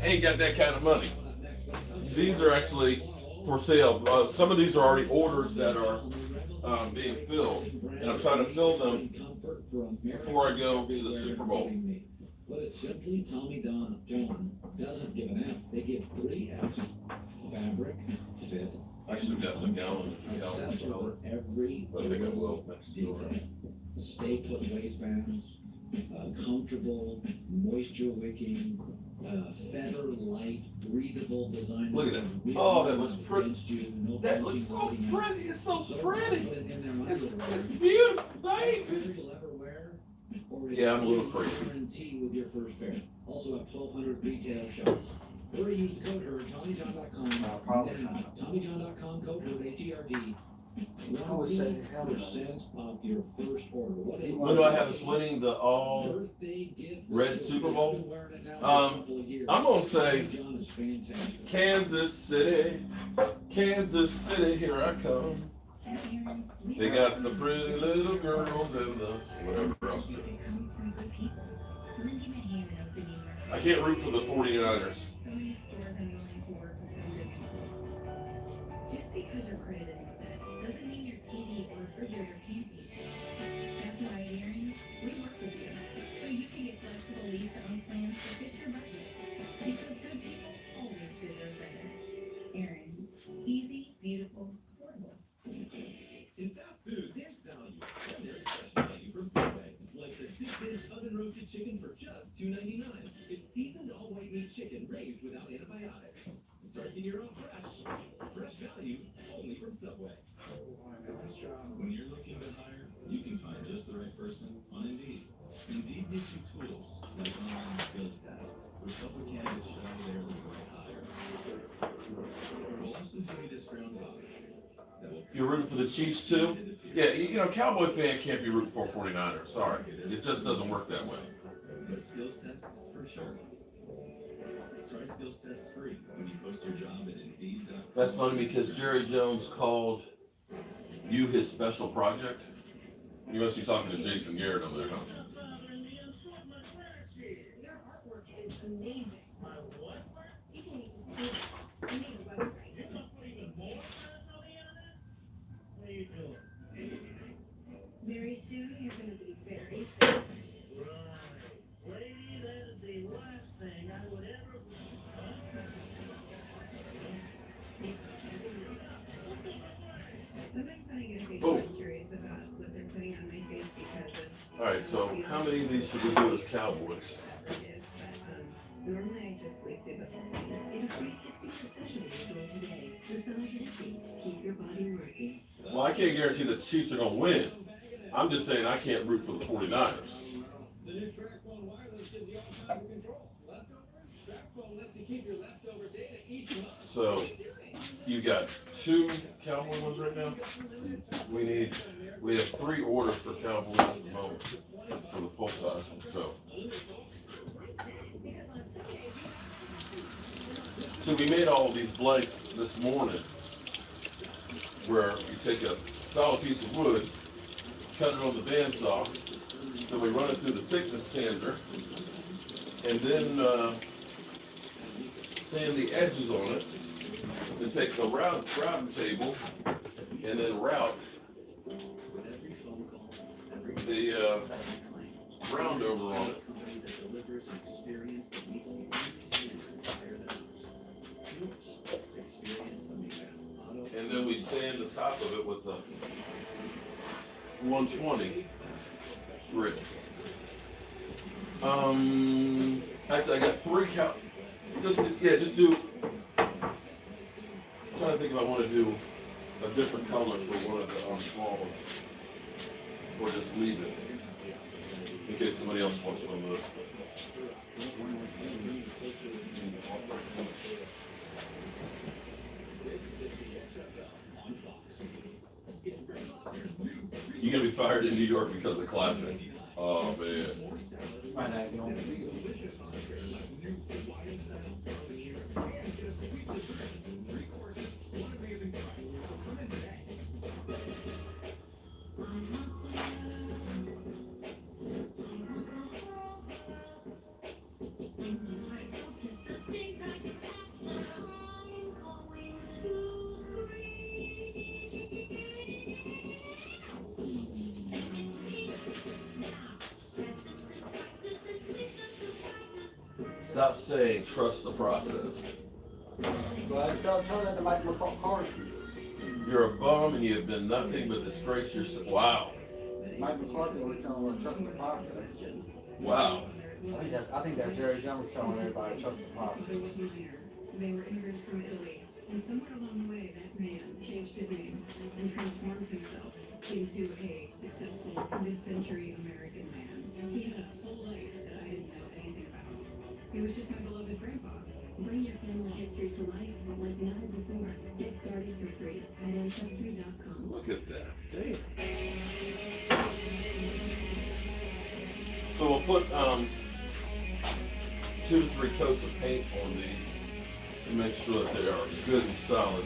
I ain't got that kind of money. These are actually for sale. Some of these are already orders that are being filled, and I'm trying to fill them before I go to the Super Bowl. Put it simply, Tommy John doesn't give an F. They give 3 Fs. Fabric, fit, I should have gotten a gallon. accessor for every I think I will next door. detail. Stay put waistbands, comfortable, moisture wicking, feather light, breathable design. Look at that. Oh, that looks pretty. No That looks pinching, so holding out. pretty. It's so So pretty. put it in their It's underwear. beautiful, baby. Every leather wear, or Yeah, I'm a little free crazy. guarantee with your first pair. Also have 1,200 retail shops. Hurry, use the code HERD, TommyJohn.com. Probably Now, not. TommyJohn.com, code HERD, HERD. I would say hell no. 1% off your first order. What do I have us winning the all? Birthday gift for Red sure. Super I've Bowl? been wearing it now for a couple of years. I'm gonna say Tommy John is fantastic. Kansas City. Kansas City, here I come. They got the pretty little girls and the whatever else. I can't root for the 49ers. Just because your credit isn't the best doesn't mean your TV or refrigerator can't be. That's why at Aaron's, we work with you, so you can get flexible lease-to-own plans that fit your budget. Because good people always deserve better. Aaron's, easy, beautiful, affordable. In fast food, there's value. And there's fresh value from Subway. Like the 6-inch oven-roasted chicken for just $2.99. It's seasoned all-white meat chicken raised without antibiotics. Start the year off fresh. Fresh value, only from Subway. When you're looking to hire, you can find just the right person on Indeed. Indeed gives you tools like online skills tests, which help a candidate show they're the right hire. We'll also give you this ground hog. You're rooting for the Chiefs too? Yeah, you know, Cowboy fan can't be rooting for 49ers. Sorry. It just doesn't work that way. But skills tests for sure. Try skills tests free when you post your job at Indeed.com. That's funny because Jerry Jones called you his special project. You must be talking to Jason Garrett over there, huh? Your artwork is amazing. People need to see this. We need a website. Very soon, you're going to be very famous. Lady, that is the last thing I would ever. Sometimes when I get a picture, Oh. I'm curious about what they're putting on my face because of. Alright, so how many of these should we do as Cowboys? Normally I just sleep through the whole thing. In a 360 session you join today, massage and keep your body working. Well, I can't guarantee the Chiefs are going to win. I'm just saying I can't root for the 49ers. The new TrackPhone Wireless gives you all kinds of control. Leftovers? TrackPhone lets you keep your leftover data each month. So you got 2 Cowboy ones right now. We have 3 orders for Cowboys at the moment for the full size one. So we made all of these blanks this morning, where you take a solid piece of wood, cut it on the bandsaw, then we run it through the thickness sander, and then sand the edges on it. Then take the routing table and then route the round over on it. And then we sand the top of it with the 120 grit. Actually, I got 3 just do. I'm trying to think if I want to do a different color for one of the small ones, or just leave it in case somebody else wants one of those. gonna be fired in New York because of clapping? Oh man. Might not get on the field. Stop saying trust the process. Well, tell that to Mike McCarthy. You're a bum and you have been nothing but disgrace yourself. Wow. Mike McCarthy was telling her trust the process. Wow. I think that's Jerry Jones telling everybody trust the process. It was minor. They were immigrants from Italy, and somewhere along the way, that man changed his name and transformed himself into a successful mid-century American man. He had a whole life that I didn't know anything about. He was just my beloved grandpa. Bring your family history to life like never before. Get started for free at Ancestry.com. Look at that. Damn. So we'll put 2 to 3 coats of paint on these to make sure that they are good and solid.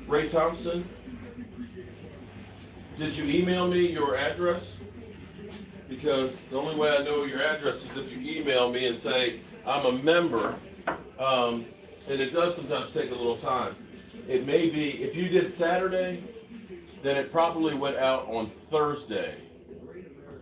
Ray Thompson, did you email me your address? Because the only way I know your address is if you email me and say, I'm a member, and it does sometimes take a little time. It may be, if you did Saturday, then it probably went out on Thursday,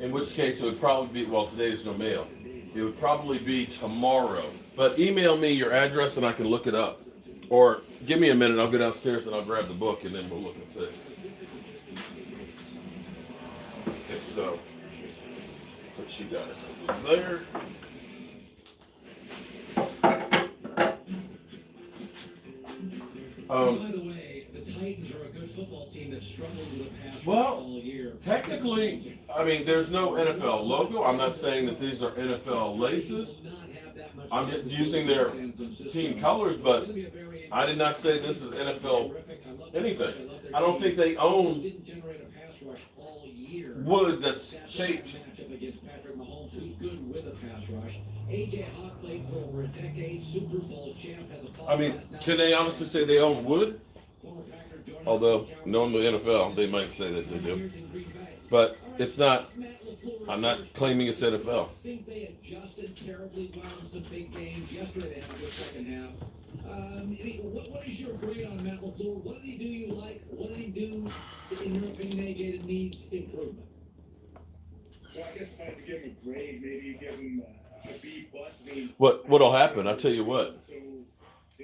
in which case it would probably be, well, today there's no mail. It would probably be tomorrow. But email me your address and I can look it up. Or give me a minute, I'll go downstairs and I'll grab the book and then we'll look and see. Okay, so, what you got is there. By the way, the Titans are a good football team that struggled with a pass rush Well, all year. Technically, I mean, there's no NFL logo. I'm not saying that these are NFL laces. I'm using their team colors, but I did not say this is NFL anything. I don't think they own wood that's shaped. Against Patrick Mahomes, who's good with a pass rush. AJ Hawk played for over a decade, Super Bowl champ, has a I mean, can they honestly say they own wood? Although, knowing the NFL, they might say that they do. But it's not, I'm not claiming it's NFL. I think they adjusted terribly well in some big games. Yesterday they had a good second half. What is your grade on Matt LaFleur? What did he do you like? What did he do, in your opinion, AJ, that needs improvement? Well, I guess if I had to give him a grade, maybe you give him a B plus. What'll happen, I'll tell you what.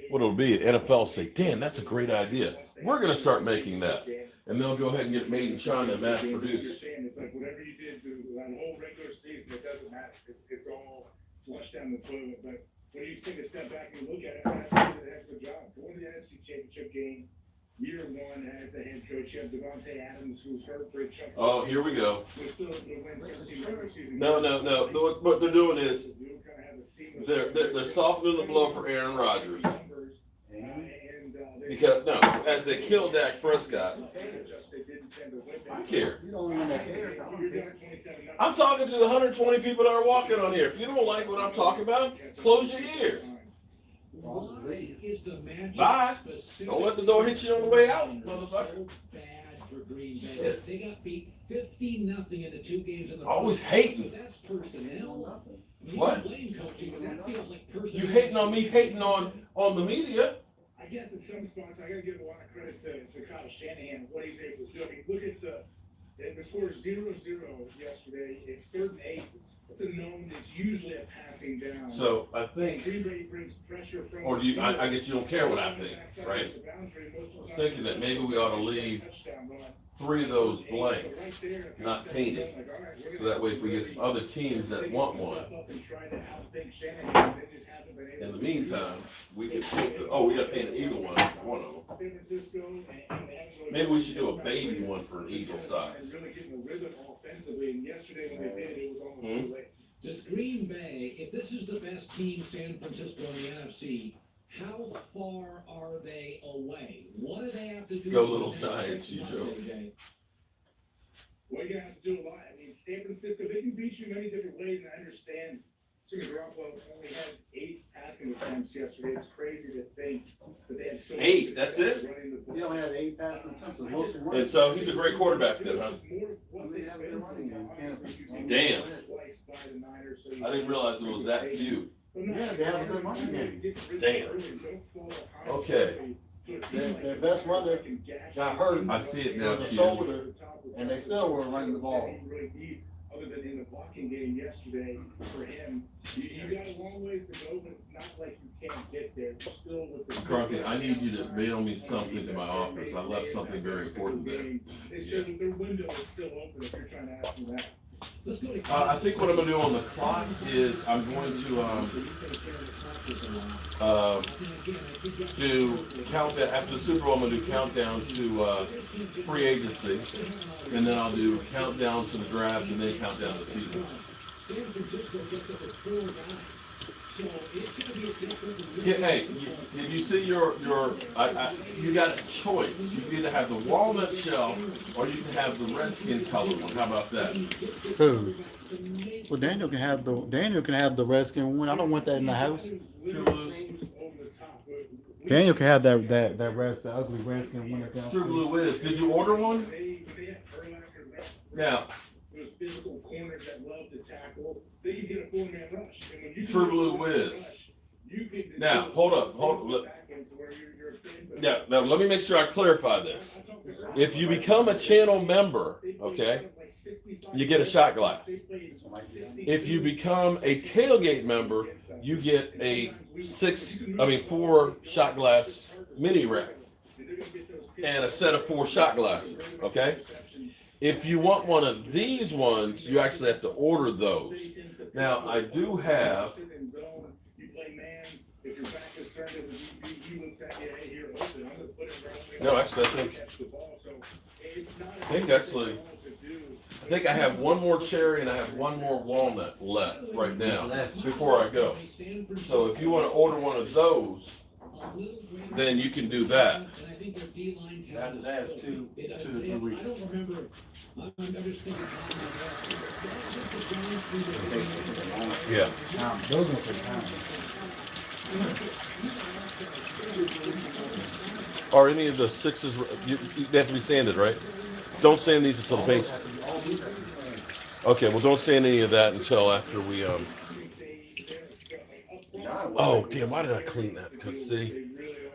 What'll be, NFL will say, damn, that's a great idea. We're going to start making that. And they'll go ahead and get it made in China and mass produced. It's like whatever you did that whole regular season, it doesn't matter. It's all flushed down the toilet. But when you take a step back and look at it, Matt did a heck of a job. Going to the NFC Championship game, year one as the head coach. You have Devontae Adams, who's hurt for a chunk. Oh, here we go. We're still able to win 13 regular season. No. What they're doing is they're softening the blow for Aaron Rodgers. Because, no, as they kill Dak Prescott, I don't care. You don't even care. I'm talking to the 120 people that are walking on here. If you don't like what I'm talking about, close your ears. Why is the magic Bye. Don't let the door hit you on the way out, motherfucker. So bad for Green Bay. They got beat 50-0 in the 2 games in the Always first hating. So that's personnel. You What? can blame coaching, but that feels like personnel. You hating on me, hating on the media. I guess in some spots, I got to give a lot of credit to Kyle Shanahan and what he's able to do. I mean, look at the score 0-0 yesterday. It's 3rd and 8. It's a known. It's usually a passing down. So I think, Green Bay brings pressure from. or I guess you don't care what I think, right? I was thinking that maybe we ought to leave 3 of those blanks, not painted. So that way if we get some other teams that want one, in the meantime, we can paint we got to paint an eagle one of them. Maybe we should do a baby one for an eagle size. Does Green Bay, if this is the best team San Francisco in the NFC, how far are they away? What do they have to do? Go little Giants, you Joe. Well, you're gonna have to do a lot. I mean, San Francisco, they can beat you many different ways, and I understand Jimmy Garoppolo only has 8 passing attempts yesterday. It's crazy to think that they had so much 8, that's success it? running the ball. He only had 8 passing attempts. And Wilson And won. so he's a great quarterback then, huh? Damn. I didn't realize it was that few. Yeah, they have a good running game. Damn. Okay. Their best runner got hurt I see it now, on the too. shoulder, and they still were running the ball. Other than in the blocking game yesterday for him, you got a long ways to go, but it's not like you can't get there. You're still with the Crockett, I need you to mail me something to my office. I left something very important there. They still, their window is still open if you're trying to ask them that. Let's go to I think what I'm gonna do on the clock is I'm going to do countdown after the Super Bowl. I'm gonna do countdown to free agency, and then I'll do countdown to the draft, and then countdown to the season. San Francisco gets up with 4 guys. So it's going to be a different. Yeah, hey, if you see you got a choice. You can either have the walnut shell or you can have the redskin color one. How about that? Who? Well, Daniel can have the redskin one. I don't want that in the house. True Blue. Daniel can have that the ugly redskin one. True Blue Wiz. Did you order one? Now, Those physical corners that love to tackle, they can get a 4-man rush. And when you True Blue Wiz. Now, hold up. Yeah, now let me make sure I clarify this. If you become a channel member, okay, you get a shot glass. If you become a tailgate member, you get a 4 shot glass mini rack and a set of 4 shot glasses, okay? If you want one of these ones, you actually have to order those. Now, I do have. No, actually, I think I have one more cherry and I have one more walnut left right now before I go. So if you want to order one of those, then you can do that. That's 2 to 3 weeks. Yeah. Those will take time. Are any of the 6s, they have to be sanded, right? Don't sand these until the paint's. Okay, well, don't sand any of that until after we, Oh, damn, why did I clean that? Because, see,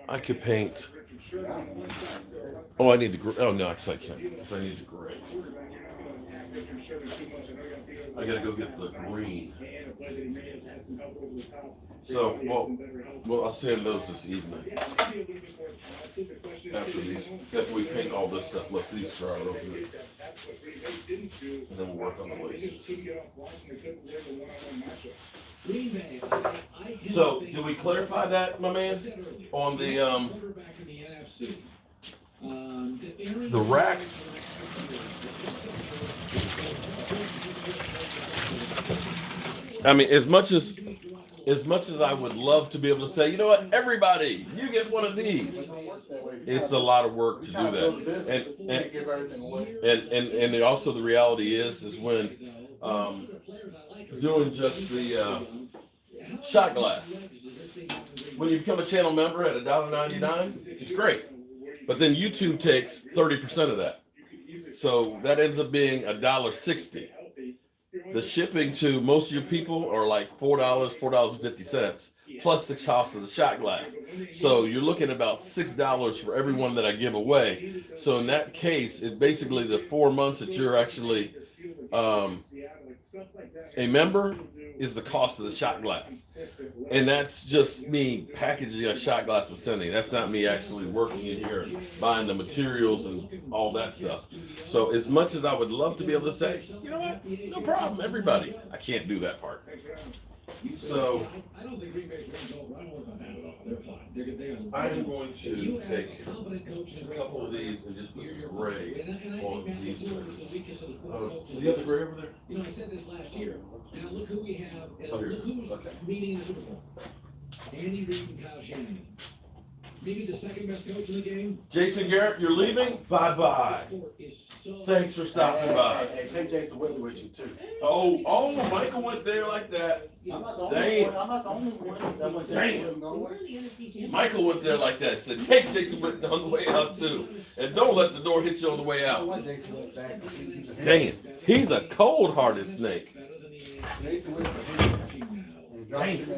I could paint. Oh, I need the gray. Oh, no, actually, I can't. I need the gray. I gotta go get the green. So, well, I'll send those this evening. After we paint all this stuff, let these dry over here. And then we'll work on the laces. So, do we clarify that, my man? On the racks? I mean, as much as I would love to be able to say, you know what, everybody, you get one of these. It's a lot of work to do that. And also the reality is when doing just the shot glass. When you become a channel member at $1.99, it's great. But then YouTube takes 30% of that. So that ends up being $1.60. The shipping to most of your people are like $4, $4.50, plus the cost of the shot glass. So you're looking at about $6 for every one that I give away. So in that case, it basically the 4 months that you're actually a member is the cost of the shot glass. And that's just me packaging a shot glass and sending. That's not me actually working in here and buying the materials and all that stuff. So as much as I would love to be able to say, you know what, no problem, everybody, I can't do that part. So I don't think Green Bay's runs over. I don't worry about that at all. They're fine. They're I'm going to take a couple of these and just put gray on these. Do you have the gray over there? You know, I said this last year. Now look who we have. Look who's meeting in the Super Bowl. Andy Reid and Kyle Shanahan. Maybe the second best coach in the game. Jason Garrett, you're leaving? Bye-bye. Thanks for stopping by. Hey, take Jason Whitley with you too. Oh, Michael went there like that. I'm not the only Damn. one. I'm not the only one that went Damn. Jason Whitley We're in the NFC Championship. Michael went there like that. Said, take Jason Whitten on the way out too. And don't let the door hit you on the way I don't out. want Jason Whitley back. He's a Damn. He's a cold-hearted snake. Jason Whitley.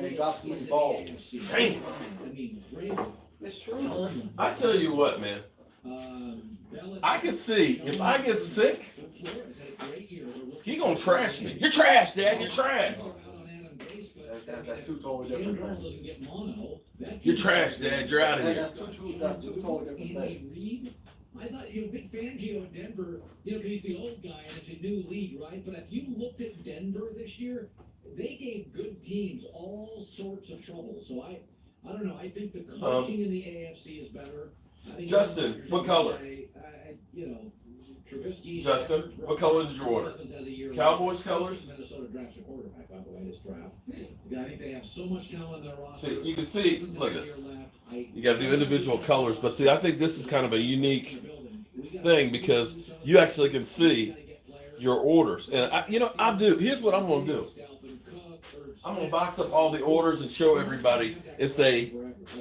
He dropped so many balls. Damn. It's true. I tell you what, man. I can see if I get sick, he gonna trash me. You're trash, Dad. You're trash. That's two totally different things. You're trash, Dad. You're out of here. That's two totally different things. I thought, Vic Fangio in Denver, because he's the old guy and it's a new league, right? But if you looked at Denver this year, they gave good teams all sorts of trouble. So I don't know. I think the coaching in the AFC is better. I think Justin, what color? Trubisky. Justin, what color is your order? Cowboys colors? Minnesota drafts a quarterback, by the way, this draft. I think they have so much talent in their roster. See, you can see, look at you got to do individual colors, but see, I think this is kind of a unique thing because you actually can see your orders. And I do. Here's what I'm going to do. I'm going to box up all the orders and show everybody and say,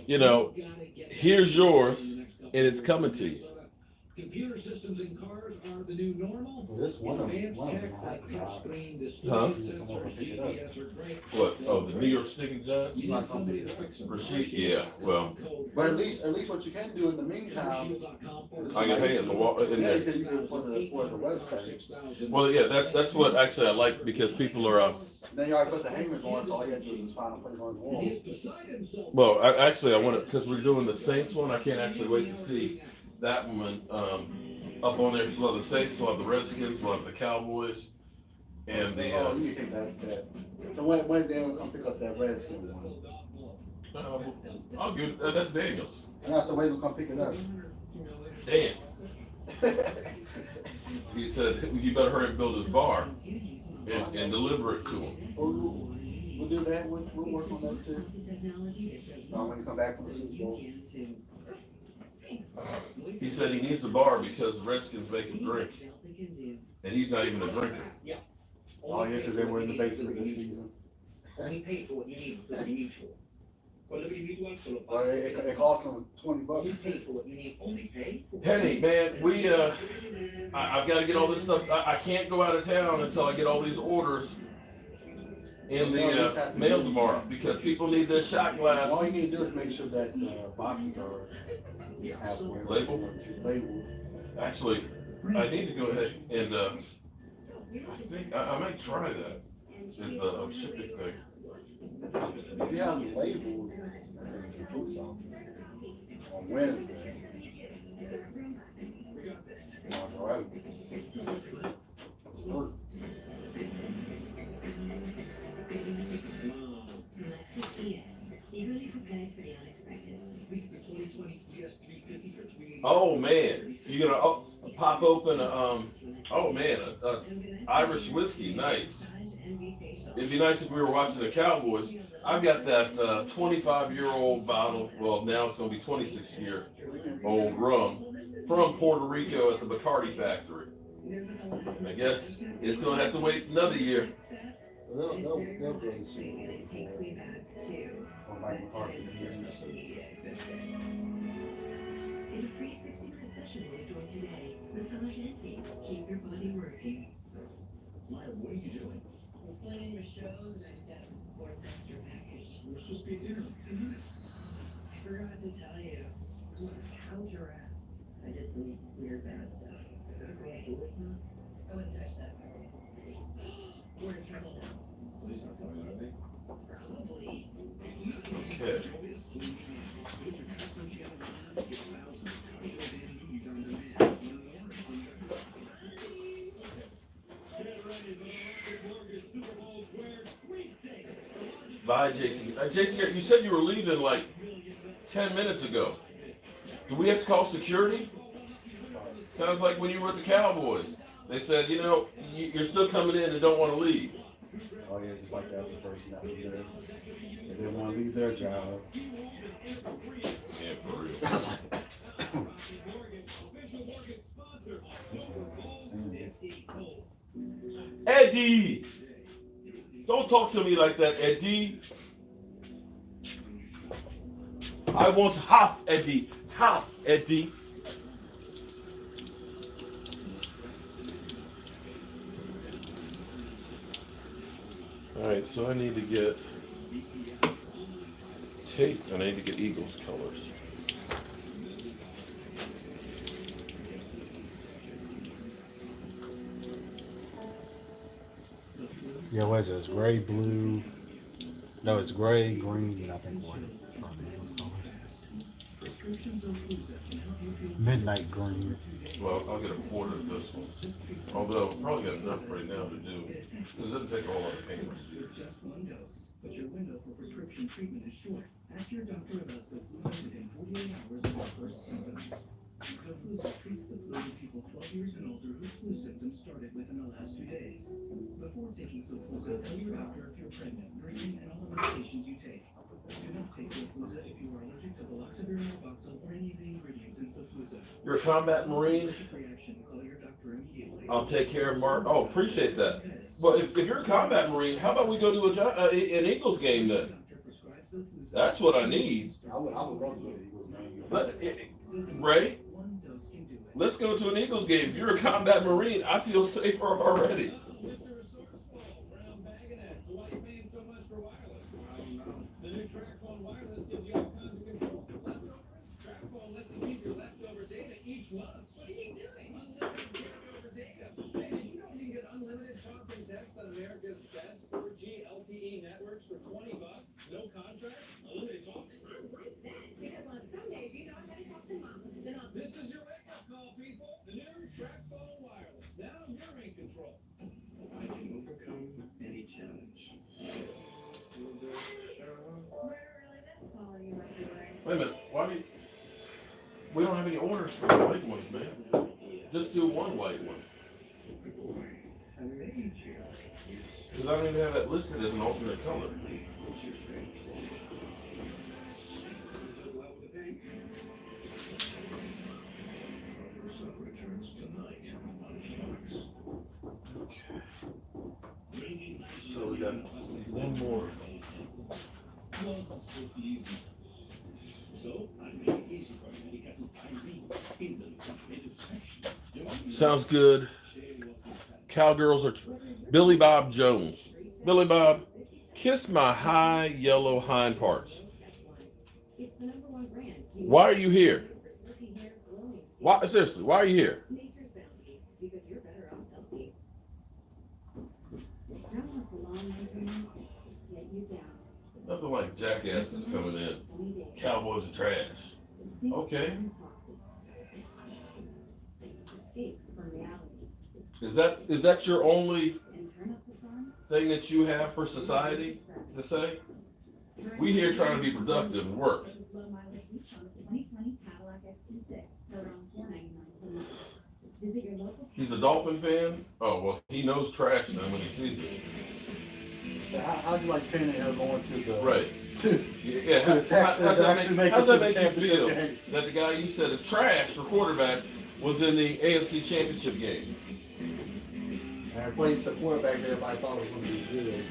here's yours, and it's coming to you. Computer systems in cars are the new normal. This one of them. Advanced tech like touchscreen display Huh? sensors, GPS are great. What? Oh, the New York Sticking Giants? You need somebody to fix them. Rashid? Yeah, well. But at least what you can do in the meantime. I can hang it in the wall in Yeah, there. because you can for the website. Well, yeah, that's what actually I like because people are. Then you already put the hangers on, so all you have to do is find a place on the wall. Well, I want it because we're doing the Saints one. I can't actually wait to see that one up on there. We'll have the Saints, we'll have the Redskins, we'll have the Cowboys, and the. Oh, you can take that. So when Daniel come pick up that Redskins one? I'll give that's Daniels. And that's the way they'll come pick it up. Dan. He said you better hurry and build his bar and deliver it to him. We'll do that. We'll work on that too. When you come back from the Super Bowl. He said he needs a bar because the Redskins make him drink, and he's not even a drinker. Oh yeah, because they were in the basement this season. Only pay for what you need to be mutual. Well, It costs them $20. You pay for what you need. Only pay for what Penny, man, I've got to get all this stuff. I can't go out of town until I get all these orders in the mail tomorrow because people need their shot glass. All you need to do is make sure that boxes are Labeled? Labeled. Actually, I need to go ahead and I think I might try that. The shipping thing. If you have them labeled, on Wednesday. All right. Oh man, you're gonna pop open a Irish whiskey, nice. It'd be nice if we were watching the Cowboys. I've got that 25-year-old bottle. Well, now it's gonna be 26-year-old rum from Puerto Rico at the Bacardi factory. I guess it's gonna have to wait another year. They'll go to see. In a free 60-minute session when you join today, massage Anthony, keep your body working. Maya, what are you doing? I'm slamming your shows and I just added the sports extra package. We're supposed to be at dinner in 10 minutes. I forgot to tell you. I'm on house arrest. I did some weird bad stuff. Is that across the door? I wouldn't touch that part. We're in trouble now. Police aren't coming, are they? Probably. Okay. Bye, Jason. Jason, you said you were leaving like 10 minutes ago. Do we have to call security? Sounds like when you were at the Cowboys. They said, you're still coming in and don't want to leave. Oh yeah, just like that other person that was there. They want to leave their jobs. Yeah, for real. Eddie! Don't talk to me like that, Eddie. I want half, Eddie. Half, Eddie. Alright, so I need to get tape and I need to get Eagles colors. Yeah, what is it? It's gray, blue. No, it's gray, green, and I think white. Midnight green. Well, I'll get a quarter of this one. Although, I've probably got enough right now to do. Because it doesn't take a whole lot of paper. Just one dose, but your window for prescription treatment is short. Ask your doctor about Zofluza within 48 hours of your first symptoms. Zofluza treats the flu in people 12 years and older whose flu symptoms started within the last 2 days. Before taking Zofluza, tell your doctor if you're pregnant, nursing, and all the medications you take. Do not take Zofluza if you are allergic to Baloxavir, Norboxil, or any of the ingredients in Zofluza. You're a combat Marine? Allergic reaction, call your doctor immediately. I'll take care of Mark. Oh, appreciate that. Well, if you're a combat Marine, how about we go to an Eagles game then? That's what I need. I would love to go to the Eagles game. Ray, let's go to an Eagles game. If you're a combat Marine, I feel safer already. Mr. Resourceful, brown bag and ads. Why are you paying so much for wireless? I don't know. The new TrackPhone wireless gives you all kinds of control. Leftovers? TrackPhone lets you keep your leftover data each month. What are you doing? Unlimited carryover data. Hey, did you know you can get unlimited talk and text on America's best 4G LTE networks for $20? No contract? Unlimited talk? I like that, because on some days you know I'm gonna talk to mom. Then on This is your wake-up call, people. The new TrackPhone wireless. Now you're in control. I can overcome any challenge. really that's quality right there. Wait a minute. Why do you... We don't have any orders for the white ones, man. Just do one white one. I made you. Because I don't even have that listed as an alternate color. Returns tonight on Fox. So we got one more. So I made it easy for America to find me in the lucrative section. Sounds good. Cowgirls are Billy Bob Jones. Billy Bob, kiss my high yellow hind parts. It's the #1 brand. Why are you here? For silky hair, glowing skin. Why, seriously, why are you here? Nature's bounty, because you're better off healthy. Don't let the long maintenance get you down. Nothing like jackasses coming in. Cowboys are trash. Okay. Escape from reality. Is that your only And turn up the sun. thing that you have for society to say? We here trying to be productive and work. Low mileage lease on the 2020 Cadillac X26 for around $499 per month. Visit your local. He's a Dolphin fan? Oh, well, he knows trash then when he sees it. How'd you like Tannehill going to the Right. Yeah, to the Texans to actually make it how's to that the make you championship feel game? that the guy you said is trash for quarterback was in the AFC Championship game? And I played the quarterback that everybody thought was going to be good.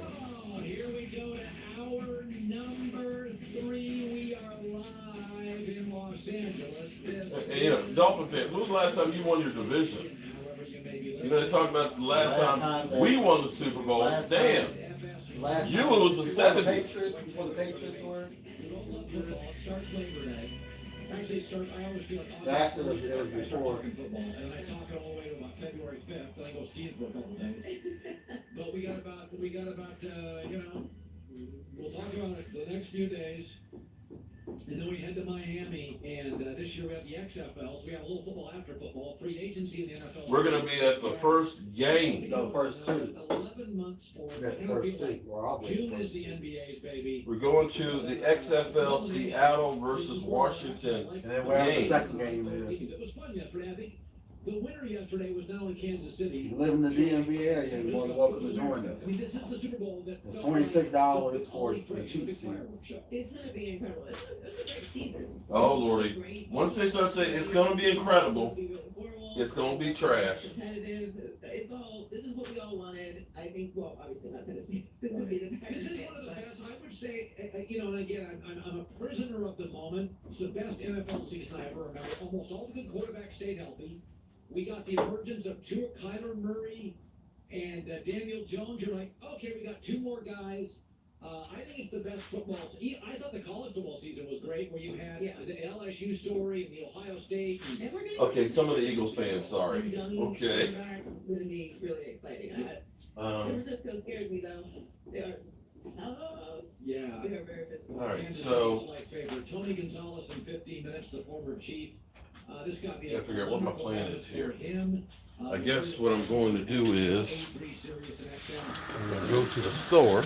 Oh, here we go to hour number 3. We are live in Los Angeles. This And, you know, Dolphin fans, when was the last time you won your division? however you may be You know, they talk about the last time that- we won the Super Bowl. last Damn. Last You time- was the before the 70s. Patriots, before the Patriots were. football. It starts Labor Day. Actually, it starts, I always feel like August Actually, 1st, it was I start before. talking football, and I talk it all the way to about February 5th, then I go skiing for a couple of days. But we got about, you know, we'll talk about it the next few days. And then we head to Miami, and this year we have the XFL, so we have a little football after football, free agency in the NFL. We're going to be at the first game. No, the first two. 11 months for We got the first two. Or I'll be the June is first the two. NBA's baby. We're going to the XFL Seattle versus Washington. And then wherever the Game. second game is. It was fun yesterday, I think. The winner yesterday was not only Kansas City. You live in the DMV area, you're more than welcome to join us. I mean, this is the Super Bowl that It's $26 for the cheap seats. It's gonna be incredible. It's a great season. Oh, Lordy. Once they start saying it's going to be incredible, it's going to be trash. Competitive. It's all. This is what we all wanted. I think. Well, obviously not Tennessee. Tennessee, the Packers This is fans, one of the but best, I would say, you know, and again, I'm a prisoner of the moment. It's the best NFL season I ever remember. Almost all the good quarterbacks stayed healthy. We got the emergence of Kyler Murray and Daniel Jones. You're like, okay, we got two more guys. I think it's the best football. I thought the college football season was great, where you had the LSU story and the Ohio State. And we're gonna Okay, see some of the Eagles fans, sorry. some young Okay. quarterbacks. It's gonna be really exciting. San Francisco scared me though. They are tough. Yeah. They are very physical. All right, Kansas so City's light favorite. Tony Gonzalez in 15 minutes, the former chief. This got me I figure out what my plan is here. Him. I guess what I'm going to do is 83 Sirius and XM. I'm going to go to the store.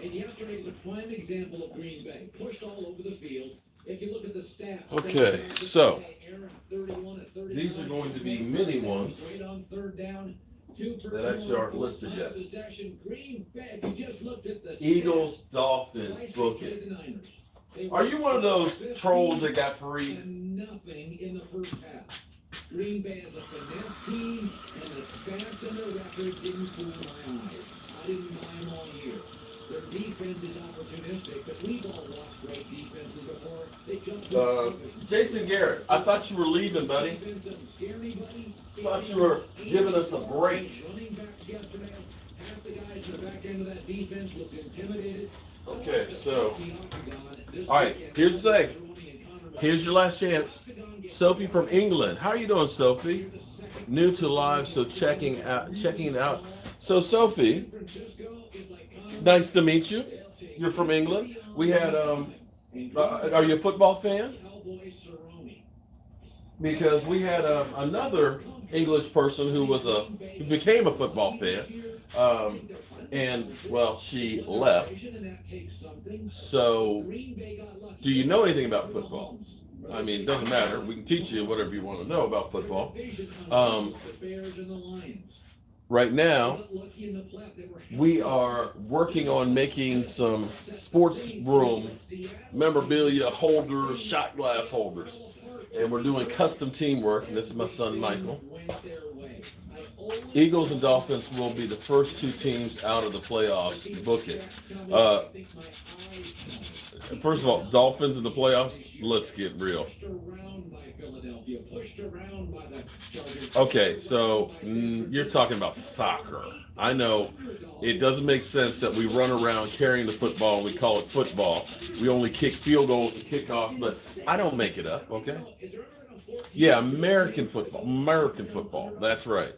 And yesterday's a prime example of Green Bay, pushed all over the field. If you look at the stats. Okay, so Aaron, 31 and 39. these are going to be mini ones Straight on third down. that actually aren't listed yet. Possession. Green Bay, if you just looked at the Eagles, stats, Dolphins, twice book they it. played the Niners. They Are were you one of those trolls that got free? and nothing in the first half. Green Bay is a finesse team, and the stats and the record didn't fool my eyes. I didn't buy them all year. Their defense is opportunistic, but we've all watched great defenses before. They jump Jason Garrett, I thought you were leaving, buddy. Defense doesn't scare anybody. Thought you were giving us a break. Running backs yesterday, half the guys in the back end of that defense looked intimidated. Okay, so, all right, here's the thing. Here's your last chance. Sophie from England. How are you doing, Sophie? New to live, so checking it out. So, Sophie, nice to meet you. You're from England. We had, are you a football fan? Because we had another English person who became a football fan. And, well, she left. So, do you know anything about football? I mean, it doesn't matter. We can teach you whatever you want to know about football. Right now, we are working on making some sports room memorabilia holders, shot glass holders. And we're doing custom teamwork. And this is my son, Michael. Eagles and Dolphins will be the first two teams out of the playoffs. Book it. First of all, Dolphins in the playoffs, let's get real. Okay, so you're talking about soccer. I know it doesn't make sense that we run around carrying the football and we call it football. We only kick field goals and kickoffs, but I don't make it up, okay? Yeah, American football. That's right.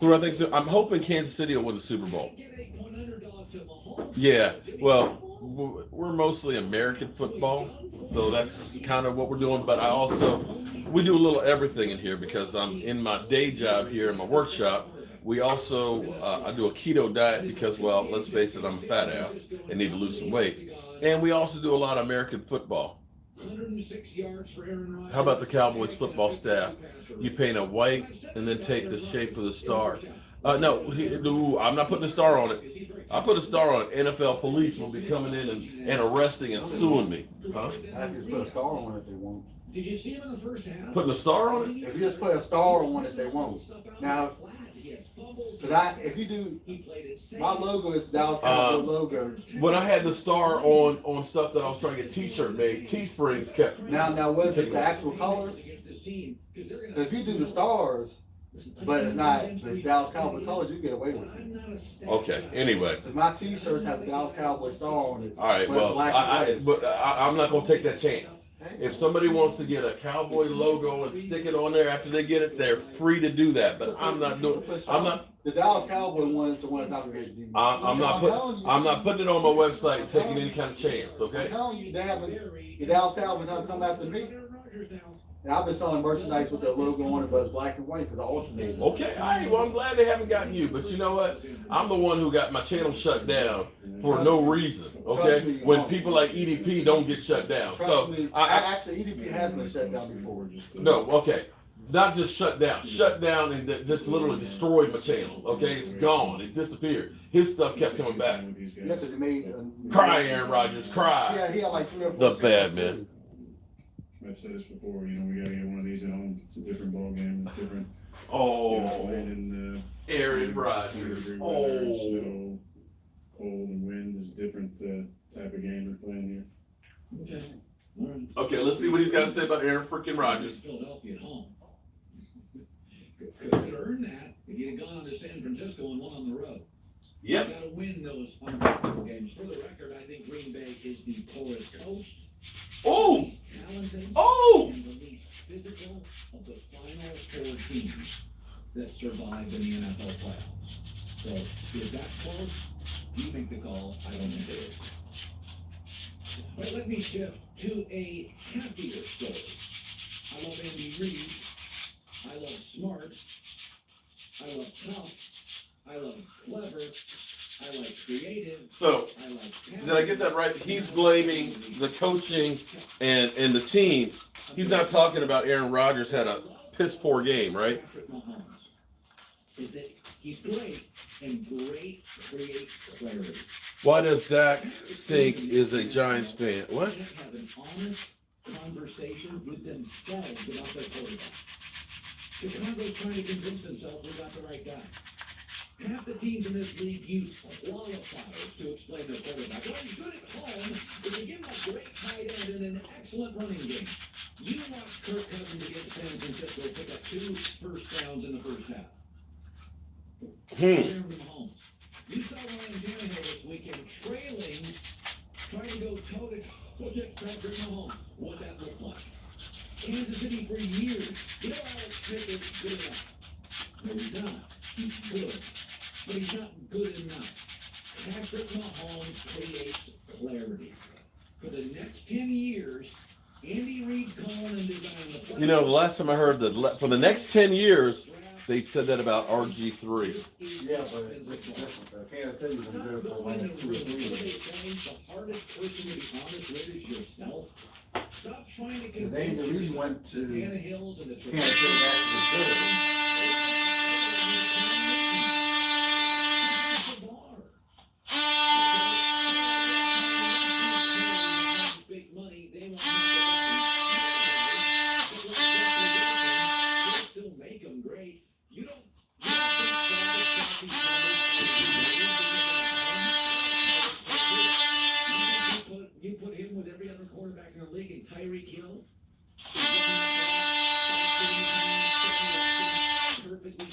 Who I think so. I'm hoping Kansas City will win the Super Bowl. Yeah, well, we're mostly American football, so that's kind of what we're doing. But we do a little everything in here because I'm in my day job here in my workshop. We also, I do a keto diet because, well, let's face it, I'm a fat ass and need to lose some weight. And we also do a lot of American football. 106 yards for Aaron Rodgers. How about the Cowboys football staff? You paint a white and then take the shape of the star. No, I'm not putting a star on it. I put a star on it. NFL police will be coming in and arresting and suing me. Huh? I have to put a star on it, they won't. Did you see him in the first half? Putting a star on it? If you just put a star on it, they won't. Now, if you do, my logo is the Dallas Cowboys logo. When I had the star on stuff that I was trying to get T-shirt made, Teesprings kept. Now was it the actual colors? Because if you do the stars, but it's not the Dallas Cowboys colors, you get away with it. Okay. Anyway. Because my T-shirts have the Dallas Cowboys star on it. All right. Well, I'm not gonna take that chance. If somebody wants to get a Cowboy logo and stick it on there after they get it, they're free to do that. But I'm not doing. I'm not. The Dallas Cowboy one is the one that's not gonna get DVD. I'm not putting it on my website and taking any kind of chance. I'm Okay. telling you, they haven't. The Dallas Cowboys haven't come after me. And I've been selling merchandise with the logo on it, but it's black and white because I alternated. Okay. All right. Well, I'm glad they haven't gotten you. But you know what? I'm the one who got my channel shut down for no reason. Okay. When people like EDP don't get shut down. So Actually, EDP has been shut down before. no. Okay. Not just shut down and this literally destroyed my channel. Okay, it's gone, it disappeared. His stuff kept coming back. Yeah, 'cause it made, Cry, Aaron Rodgers, cry. Yeah, he had like 3 or 4 The channels, bad too. man. I've said this before, we gotta get one of these at home. It's a different ballgame, it's different. Oh, Playing in Aaron Rodgers. Oh, snow, cold and wind is a different type of game we're playing here. Okay. All right. okay. Let's see what he's got to say about Aaron freaking Rodgers. Philadelphia at home. Could have earned that if you'd have gone on to San Francisco and won on the road. Yep. You got to win those unprofitable games. For the record, I think Green Bay is the poorest coached, Oh, least talented, oh. and the least physical of the final 4 teams that survived in the NFL playoffs. So, is that close? You make the call. I don't think it is. But let me shift to a happier story. I love Andy Reid. I love smart. I love tough. I love clever. I like creative. So, I like did I get that right? He's blaming the coaching and the team. He's not talking about Aaron Rodgers had a piss poor game, right? Patrick Mahomes is that he's great and great creates clarity. Why does Dak think is a Giants fan? What? They have an honest conversation with themselves about their quarterback. Chicago's trying to convince themselves we got the right guy. Half the teams in this league use qualifiers to explain their quarterback. Well, he's good at home, but you give him a great tight end and an excellent running game. You watch Kirk Cousins against San Francisco pick up 2 first downs in the first half. Aaron Holmes. You saw Ryan Tannehill this weekend trailing, trying to go toe-to-toe against Patrick Mahomes. What that looked like. Kansas City for years. You know Alex Smith is good enough. No, he's not. He's good. But he's not good enough. Patrick Mahomes creates clarity. For the next 10 years, Andy Reid's calling and designing the play. You know, the last time I heard that for the next 10 years, they said that about RG3. Yeah, but it's different. Kansas City was good for What are they last 2 or 3 years. saying? The hardest person to be honest with is yourself. Stop trying to Because Andy convince Reid went to the Tannehills and the Kansas City after big money, they want still make them great. You don't you put him with every other quarterback in the league and Tyreek Hill. Perfectly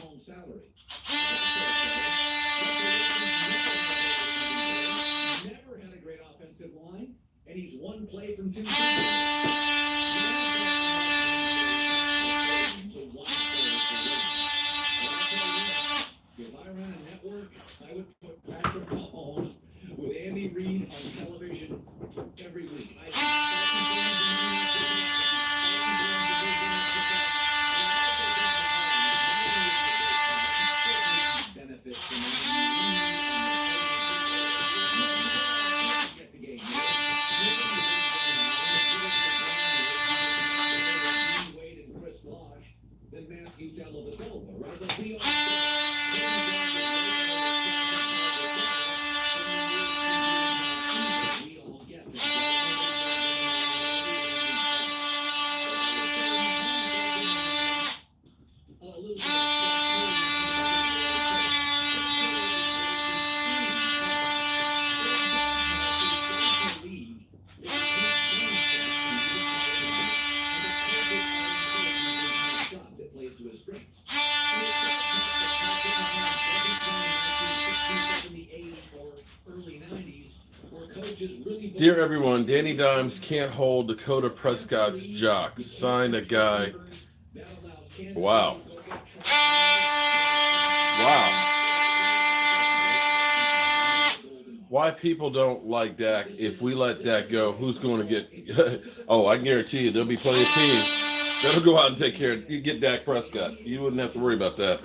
home salary. Never had a great offensive line, and he's one play from 2 If I ran a network, I would put Patrick Mahomes with Andy Reid on television every week. Benefit from get the game. Wade and Chris Bosh than Matthew Dellavedova, right? Let's be honest. We all get this. Dear everyone, Danny Dimes can't hold Dakota Prescott's jock. Signed a guy. Wow. Wow. Why people don't like Dak? If we let Dak go, who's going to get? Oh, I guarantee you, there'll be plenty of teams that'll go out and take care of. You get Dak Prescott. You wouldn't have to worry about that.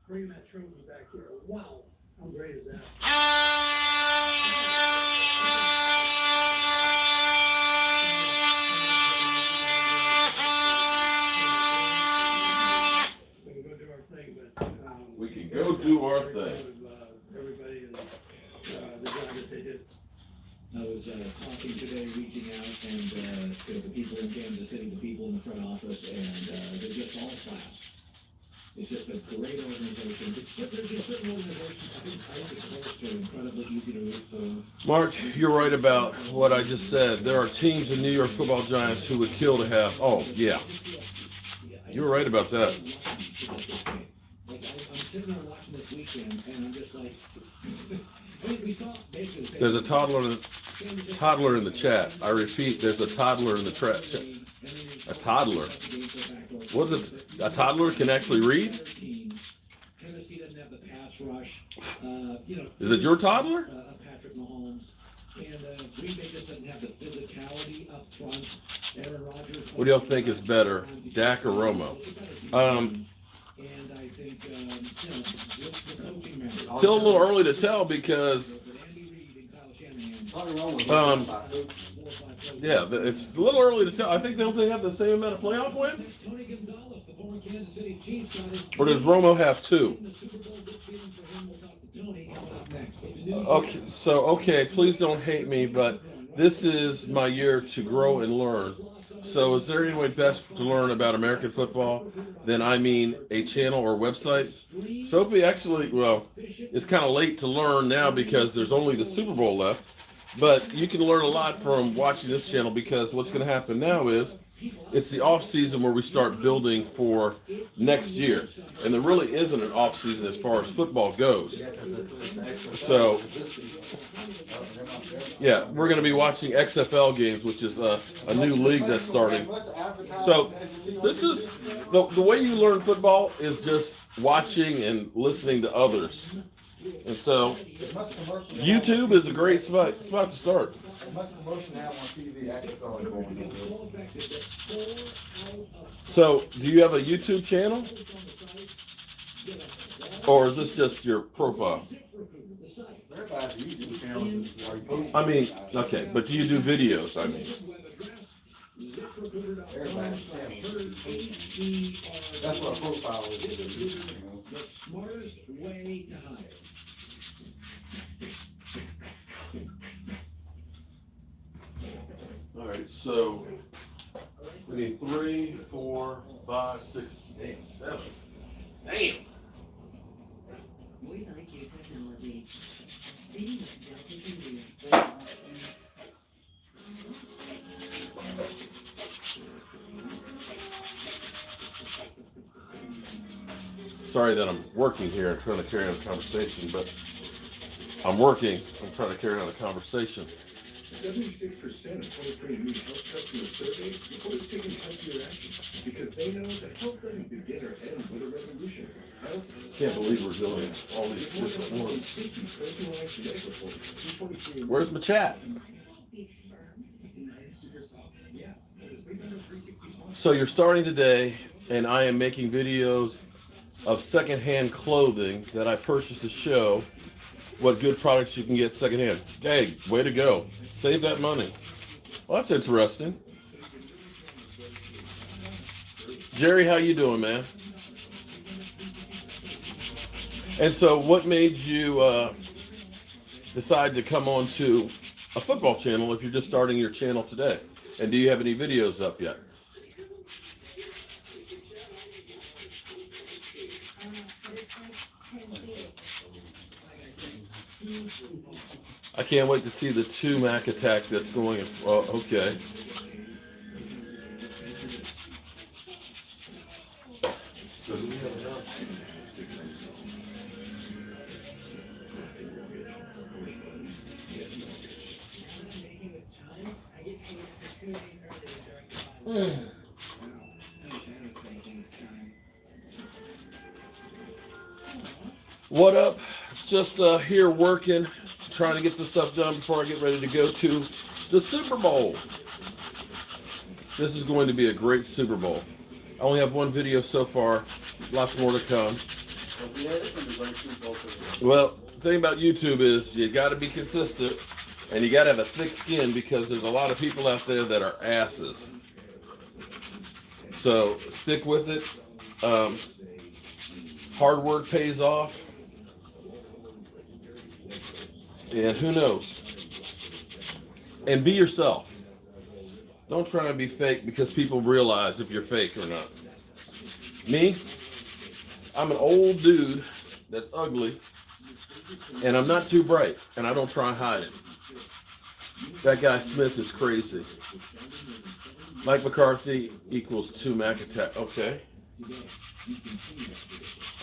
Bringing that trophy back here. Wow, how great is that? We can go do our thing, but We can go do our thing. Everybody and the job that they did. I was talking today, reaching out and to the people in Kansas City, the people in the front office, and they're just all class. It's just a great organization. There's just certain organizations, I think sports are incredibly easy to root for. Mark, you're right about what I just said. There are teams in New York Football Giants who would kill to have. Oh, yeah. You're right about that. Like, I'm sitting there watching this weekend, and I'm just like, I mean, we saw basically the same. There's a toddler in the chat. I repeat, there's a toddler in the chat. A toddler. Was it a toddler can actually read? Tennessee doesn't have the pass rush. Is it your toddler? Patrick Mahomes. And Green Bay just doesn't have the physicality up front. Aaron Rodgers. What do y'all think is better, Dak or Romo? And I think, the coaching member. Still a little early to tell because yeah, it's a little early to tell. I think they have the same amount of playoff wins. Or does Romo have 2? Okay, please don't hate me, but this is my year to grow and learn. So is there any way best to learn about American football than a channel or website? Sophie, actually, well, it's kind of late to learn now because there's only the Super Bowl left. But you can learn a lot from watching this channel because what's going to happen now is it's the off season where we start building for next year. And there really isn't an off season as far as football goes. So, yeah, we're going to be watching XFL games, which is a new league that's starting. So this is the way you learn football is just watching and listening to others. And so, YouTube is a great spot to start. So, do you have a YouTube channel? Or is this just your profile? I mean, okay, but do you do videos? I mean, that's what a profile is. The smartest way to hire. All right, so we need 3, 4, 5, 6, 8, 7. Damn. Voice IQ technology. See what Delta can do. Sorry that I'm working here and trying to carry on a conversation, but I'm working. I'm trying to carry on a conversation. 76% of 23andMe health customer surveys report taking healthier action because they know that health doesn't begin or end with a resolution. Can't believe we're doing all these different ones. Where's my chat? So you're starting today, and I am making videos of secondhand clothing that I purchased to show what good products you can get secondhand. Hey, way to go. Save that money. Well, that's interesting. Jerry, how you doing, man? And so what made you decide to come on to a football channel if you're just starting your channel today? And do you have any videos up yet? I can't wait to see the 2 Mac attack that's going. Okay. So do we have enough? What up? Just here working, trying to get this stuff done before I get ready to go to the Super Bowl. This is going to be a great Super Bowl. I only have one video so far, lots more to come. Well, the thing about YouTube is you got to be consistent and you got to have a thick skin because there's a lot of people out there that are asses. So stick with it. Hard work pays off. And who knows? And be yourself. Don't try and be fake because people realize if you're fake or not. Me, I'm an old dude that's ugly, and I'm not too bright, and I don't try and hide it. That guy Smith is crazy. Mike McCarthy equals 2 Mac attack. Okay.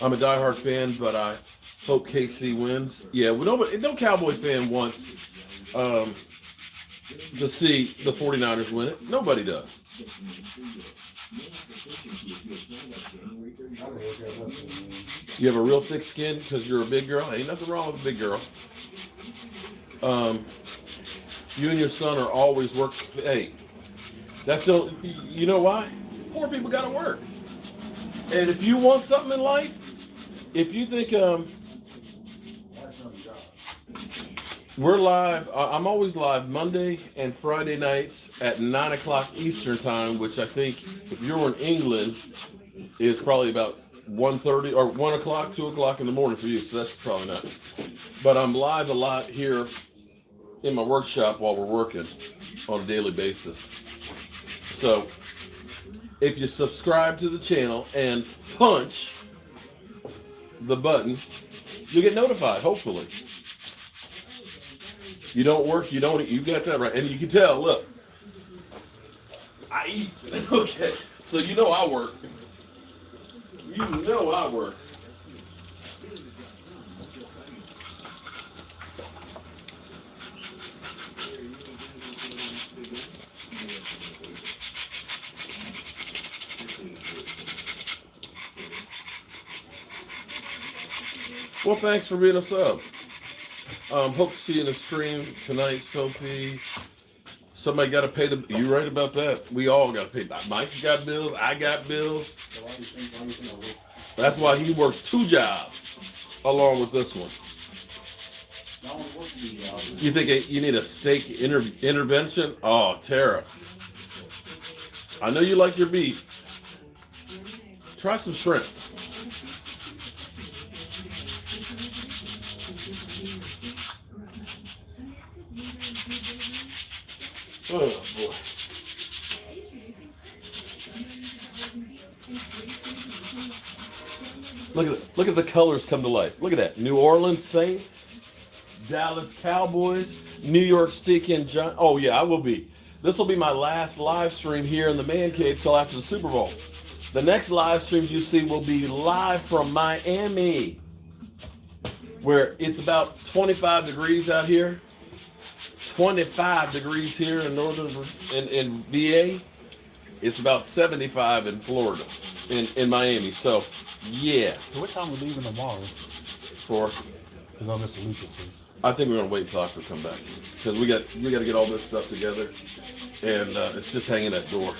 I'm a diehard fan, but I hope KC wins. Yeah, well, no Cowboy fan wants to see the 49ers win it. Nobody does. You have a real thick skin because you're a big girl. Ain't nothing wrong with a big girl. You and your son are always working. Hey, that's the. You know why? Poor people got to work. And if you want something in life, if you think we're live, I'm always live Monday and Friday nights at 9 o'clock Eastern time, which I think if you're in England is probably about 1:30 or 1 o'clock, 2 o'clock in the morning for you. So that's probably not. But I'm live a lot here in my workshop while we're working on a daily basis. So if you subscribe to the channel and punch the button, you'll get notified, hopefully. You don't work, you don't eat. You got that right. And you can tell, look, I eat. Okay, so you know I work. You know I work. Well, thanks for being a sub. Hope to see you in the stream tonight, Sophie. Somebody got to pay the. You right about that? We all got to pay. Mike's got bills. I got bills. That's why he works 2 jobs along with this one. You think you need a steak intervention? Oh, Tara. I know you like your beef. Try some shrimp. Oh boy. Look at the colors come to life. Look at that. New Orleans Saints, Dallas Cowboys, New York Stinking Giants. Oh yeah, I will be. This will be my last live stream here in the man cave till after the Super Bowl. The next live streams you see will be live from Miami, where it's about 25 degrees out here. 25 degrees here in northern in VA. It's about 75 in Florida, in Miami. So, yeah. So what time are we leaving tomorrow? For? Because I'm Mr. Lucas. I think we're gonna wait until after we come back because we got to get all this stuff together, and it's just hanging at door.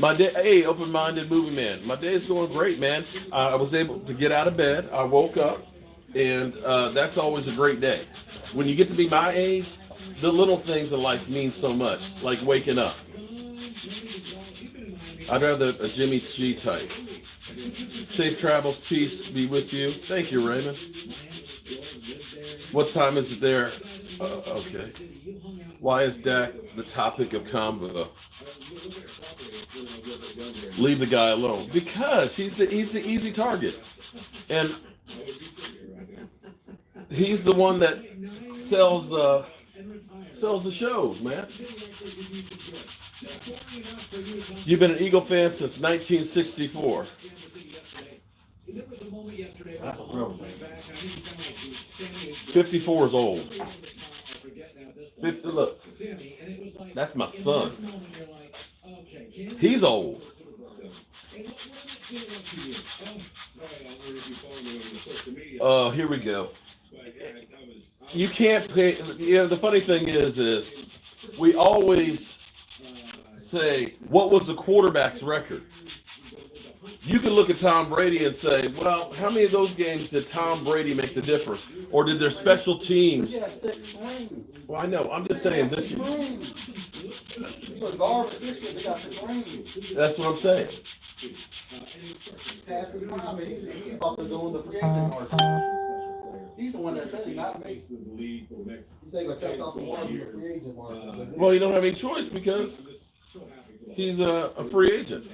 My day, hey, open-minded movie man. My day is going great, man. I was able to get out of bed. I woke up, and that's always a great day. When you get to be my age, the little things in life mean so much, like waking up. I'd rather a Jimmy G type. Safe travels, peace be with you. Thank you, Raymond. What time is it there? Okay. Why is Dak the topic of convo? Leave the guy alone. Because he's the easy target. And He's the one that sells the shows, man. You've been an Eagle fan since 1964. That's a real thing. 54 is old. 50, look, that's my son. He's old. Here we go. You can't pay. The funny thing is we always say, what was the quarterback's record? You can look at Tom Brady and say, well, how many of those games did Tom Brady make the difference? Or did their special teams? Yeah, 6 rings. Well, I know. I'm just saying this year. Garbage this year, they got 6 rings. That's what I'm saying. Past his prime, he's about to go in the free agent market. He's the one that said he not me. He said he gonna test out the water in the free agent market. Well, you don't have any choice because he's a free agent.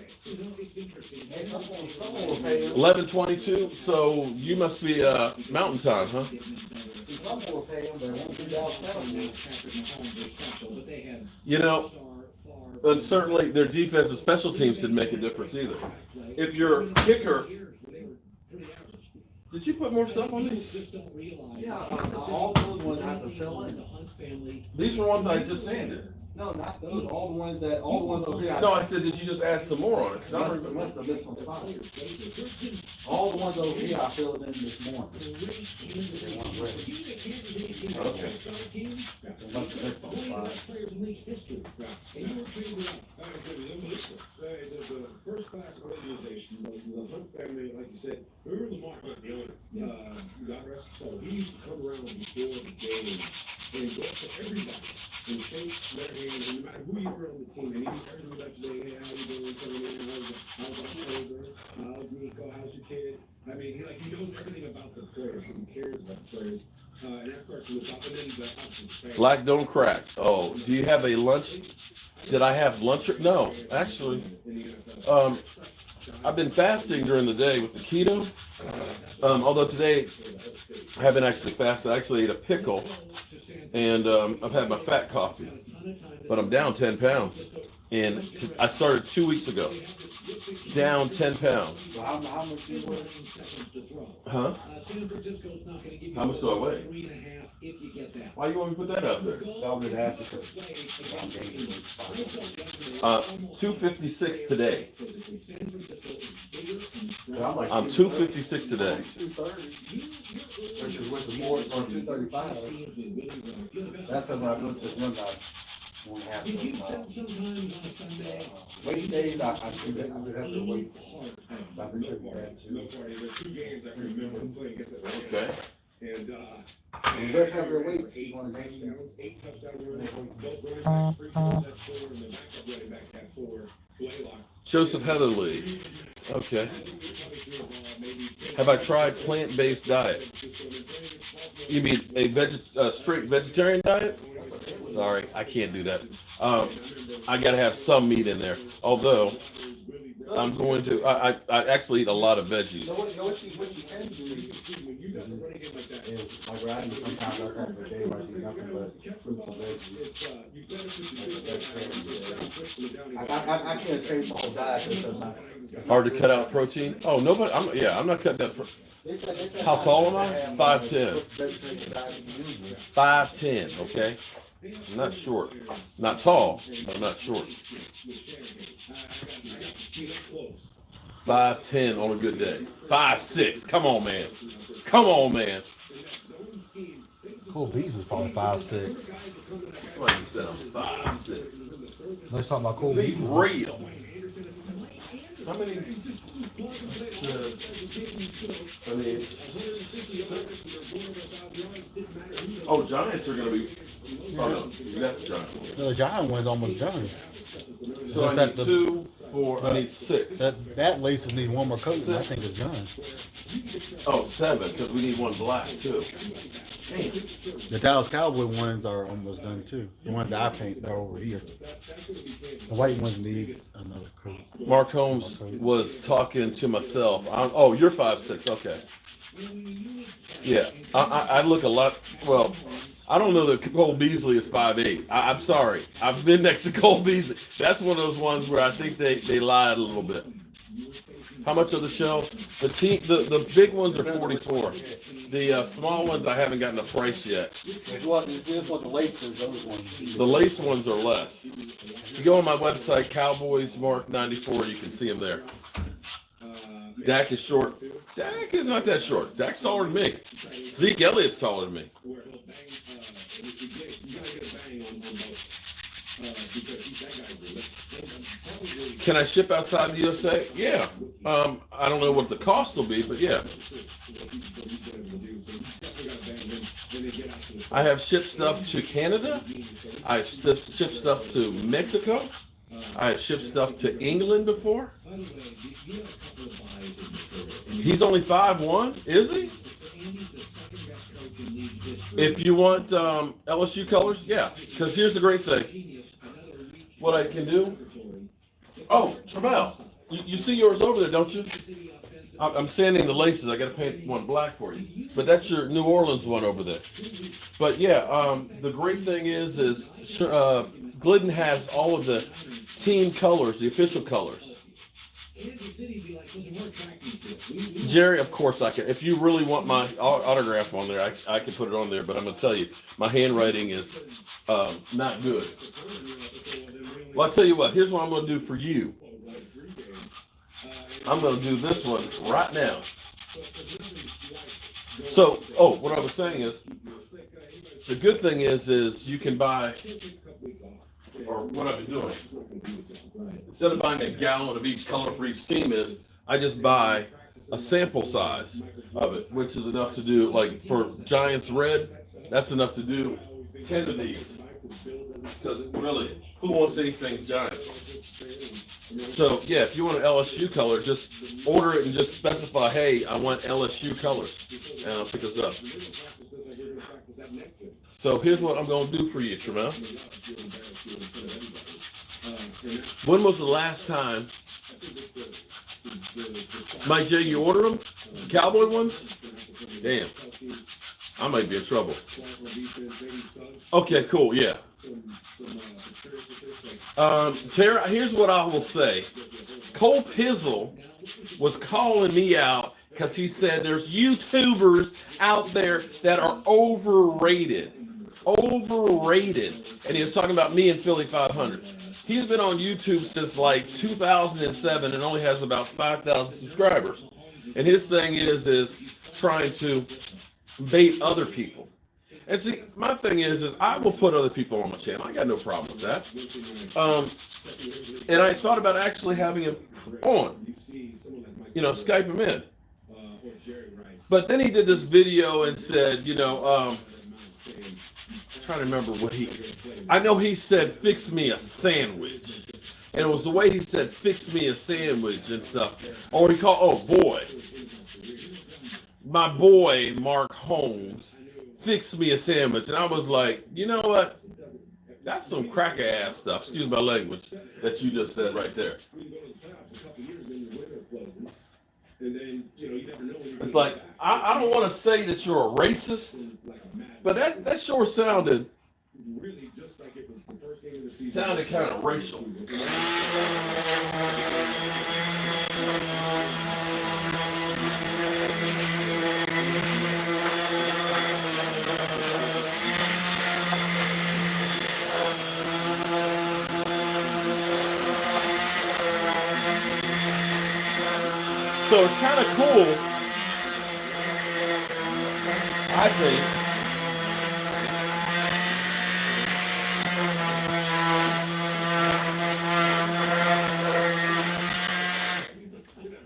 11:22. So you must be Mountain Time, huh? Someone will pay him, but it won't be Dallas Cowboys. You know, and certainly their defense and special teams didn't make a difference either. If your kicker, did you put more stuff on these? Yeah, all those ones have to fill in. These are ones I just sanded. No, not those. All the ones over here. No, I said, did you just add some more on it? 'Cause I remember. Must have missed some spots. All the ones over here I filled in this morning. They weren't ready. Okay. They must have missed some spots. The first class organization, the Hunt family, like you said, remember Lamar Hunt, the owner, God rest his soul, he used to come around before the game and go up to everybody and shake their hand, and no matter who you were on the team, and he was everybody like today, hey, how you doing, coming in, how's my shoulder, how's Nico, how's your kid? I mean, he knows everything about the players, because he cares about the players, and that starts from the top, and then he's like, Black don't crack. Oh, do you have a lunch? Did I have lunch? No, actually. I've been fasting during the day with the keto. Although today I haven't actually fasted. I actually ate a pickle, and I've had my fat coffee. But I'm down 10 pounds, and I started 2 weeks ago. Down 10 pounds. So how much you weigh? Huh? How much do I weigh? Why you want me to put that out there? 256 today. I'm 256 today. 230. Which is more, or 235. That's because I looked at one guy. Weight days, I do that. I do have to wait. I think should be bad too. There's 2 games I remember playing against Atlanta. Okay. And you better have your weights. You want to get 8 touchdowns, both running backs, 3 scores at 4, and the backup running back had 4. Blaylock. Joseph Heatherly. Okay. Have I tried plant-based diet? You mean a straight vegetarian diet? Sorry, I can't do that. I gotta have some meat in there. Although I'm going to. I actually eat a lot of veggies. What you can do is, like I do sometimes I have a day where I eat nothing but fruits and veggies. I can't change my whole diet because hard to cut out protein. Oh, nobody. I'm not cutting that. How tall am I? 5'10". 5'10". Okay. I'm not short. Not tall, but I'm not short. 5'10" on a good day. 5'6". Come on, man. Come on, man. Cool Beats is probably 5'6". Somebody said I'm 5'6". Let's talk about Cool Be Beats. real. How many? Oh, Giants are going to be. Oh, no, that's Giants. No, the Giant one's almost done. So I need 2, 4, I need 6. That laces need one more coat, and I think it's done. Oh, 7, because we need one black, too. Damn. The Dallas Cowboy ones are almost done too. The ones that I paint, they're over here. The white ones need another coat. Mark Holmes was talking to myself. Oh, you're 5'6", okay. Yeah, I look a lot. Well, I don't know that Cole Beasley is 5'8". I'm sorry. I've been next to Cole Beasley. That's one of those ones where I think they lied a little bit. How much are the shell? The big ones are 44. The small ones I haven't gotten a price yet. It's what the laces, those ones. The lace ones are less. If you go on my website, Cowboys Mark 94, you can see them there. Dak is short. Dak is not that short. Dak's taller than me. Zeke Elliott's taller than me. Can I ship outside the USA? Yeah. I don't know what the cost will be, but yeah. I have shipped stuff to Canada. I have shipped stuff to Mexico. I have shipped stuff to England before. He's only 5'1", is he? If you want LSU colors, yeah. Because here's the great thing. What I can do. Oh, Tramel, you see yours over there, don't you? I'm sanding the laces. I got to paint one black for you. But that's your New Orleans one over there. But yeah, the great thing is Glidden has all of the team colors, the official colors. Jerry, of course I can. If you really want my autograph on there, I can put it on there. But I'm going to tell you, my handwriting is not good. Well, I'll tell you what. Here's what I'm going to do for you. I'm going to do this one right now. So, what I was saying is, the good thing is you can buy, or what I've been doing, instead of buying a gallon of each color for each team I just buy a sample size of it, which is enough to do, like for Giants red, that's enough to do 10 of these. Because really, who wants anything Giants? So yeah, if you want an LSU color, just order it and just specify, hey, I want LSU colors, and I'll pick those up. So here's what I'm going to do for you, Tramel. When was the last time, Mike J, you ordered them? Cowboy ones? Damn. I might be in trouble. Okay, cool, yeah. Tara, here's what I will say. Cole Pizzle was calling me out because he said there's YouTubers out there that are overrated. Overrated. And he was talking about me and Philly 500. He's been on YouTube since like 2007 and only has about 5,000 subscribers. And his thing is trying to bait other people. And see, my thing is I will put other people on my channel. I got no problem with that. And I thought about actually having him on, Skype him in. But then he did this video and said, I'm trying to remember what I know he said, fix me a sandwich. And it was the way he said, fix me a sandwich and stuff. Or he called, my boy, Mark Holmes, fix me a sandwich. And I was like, you know what? That's some cracker ass stuff, excuse my language, that you just said right there. It's like, I don't want to say that you're a racist, but that sure sounded kind of racial. So it's kind of cool, I think.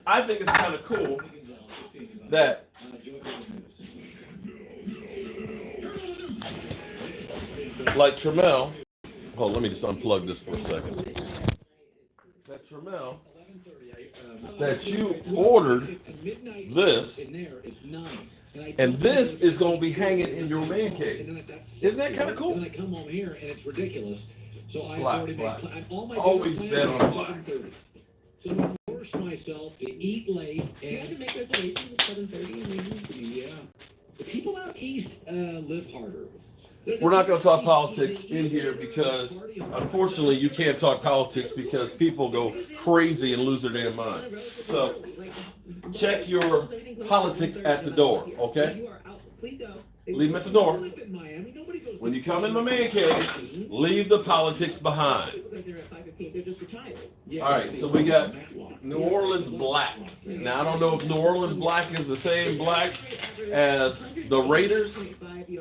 I think it's kind of cool that like Tramel, hold on, let me just unplug this for a second. That Tramel, that you ordered this, and this is going to be hanging in your man cave. Isn't that kind of cool? And I come home here and it's ridiculous. So I've Black. already made all my Always dinner bet plans on at black. 7:30. So my first forced myself to eat late. You had And to make reservations at 7:30. yeah, the people out east live harder. There's We're not going to talk a- politics in here because, unfortunately, you can't talk politics because people go crazy and lose their damn mind. So, check your politics at the door, okay? You are out. Please go. Leave them at the door. I live in Miami. Nobody goes When to- you come in my man cave, leave the politics behind. People think they're at 5:15. They're just retired. Yeah, All right, so we got New Orleans black. Now, I don't know if New Orleans black is the same black as the Raiders,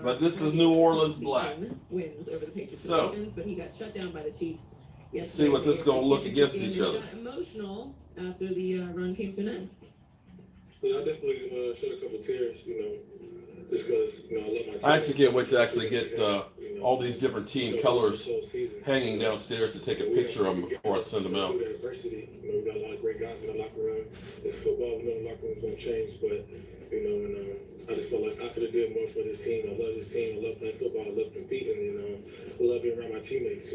but this is New Orleans black. Wins over the Patriots and So, Ravens, but he got shut down by the Chiefs. see what this is gonna look against each other. Got emotional after the run came to an end. Yeah, I definitely shed a couple tears, just because, I love my team. I actually can't wait to actually get all these different team colors hanging downstairs to take a picture of them before I send them out. Through the adversity, we got a lot of great guys in the locker room. It's football, we know the locker room's gonna change, but I just felt like I could have did more for this team. I love this team. I love playing football. I love competing. I love being around my teammates.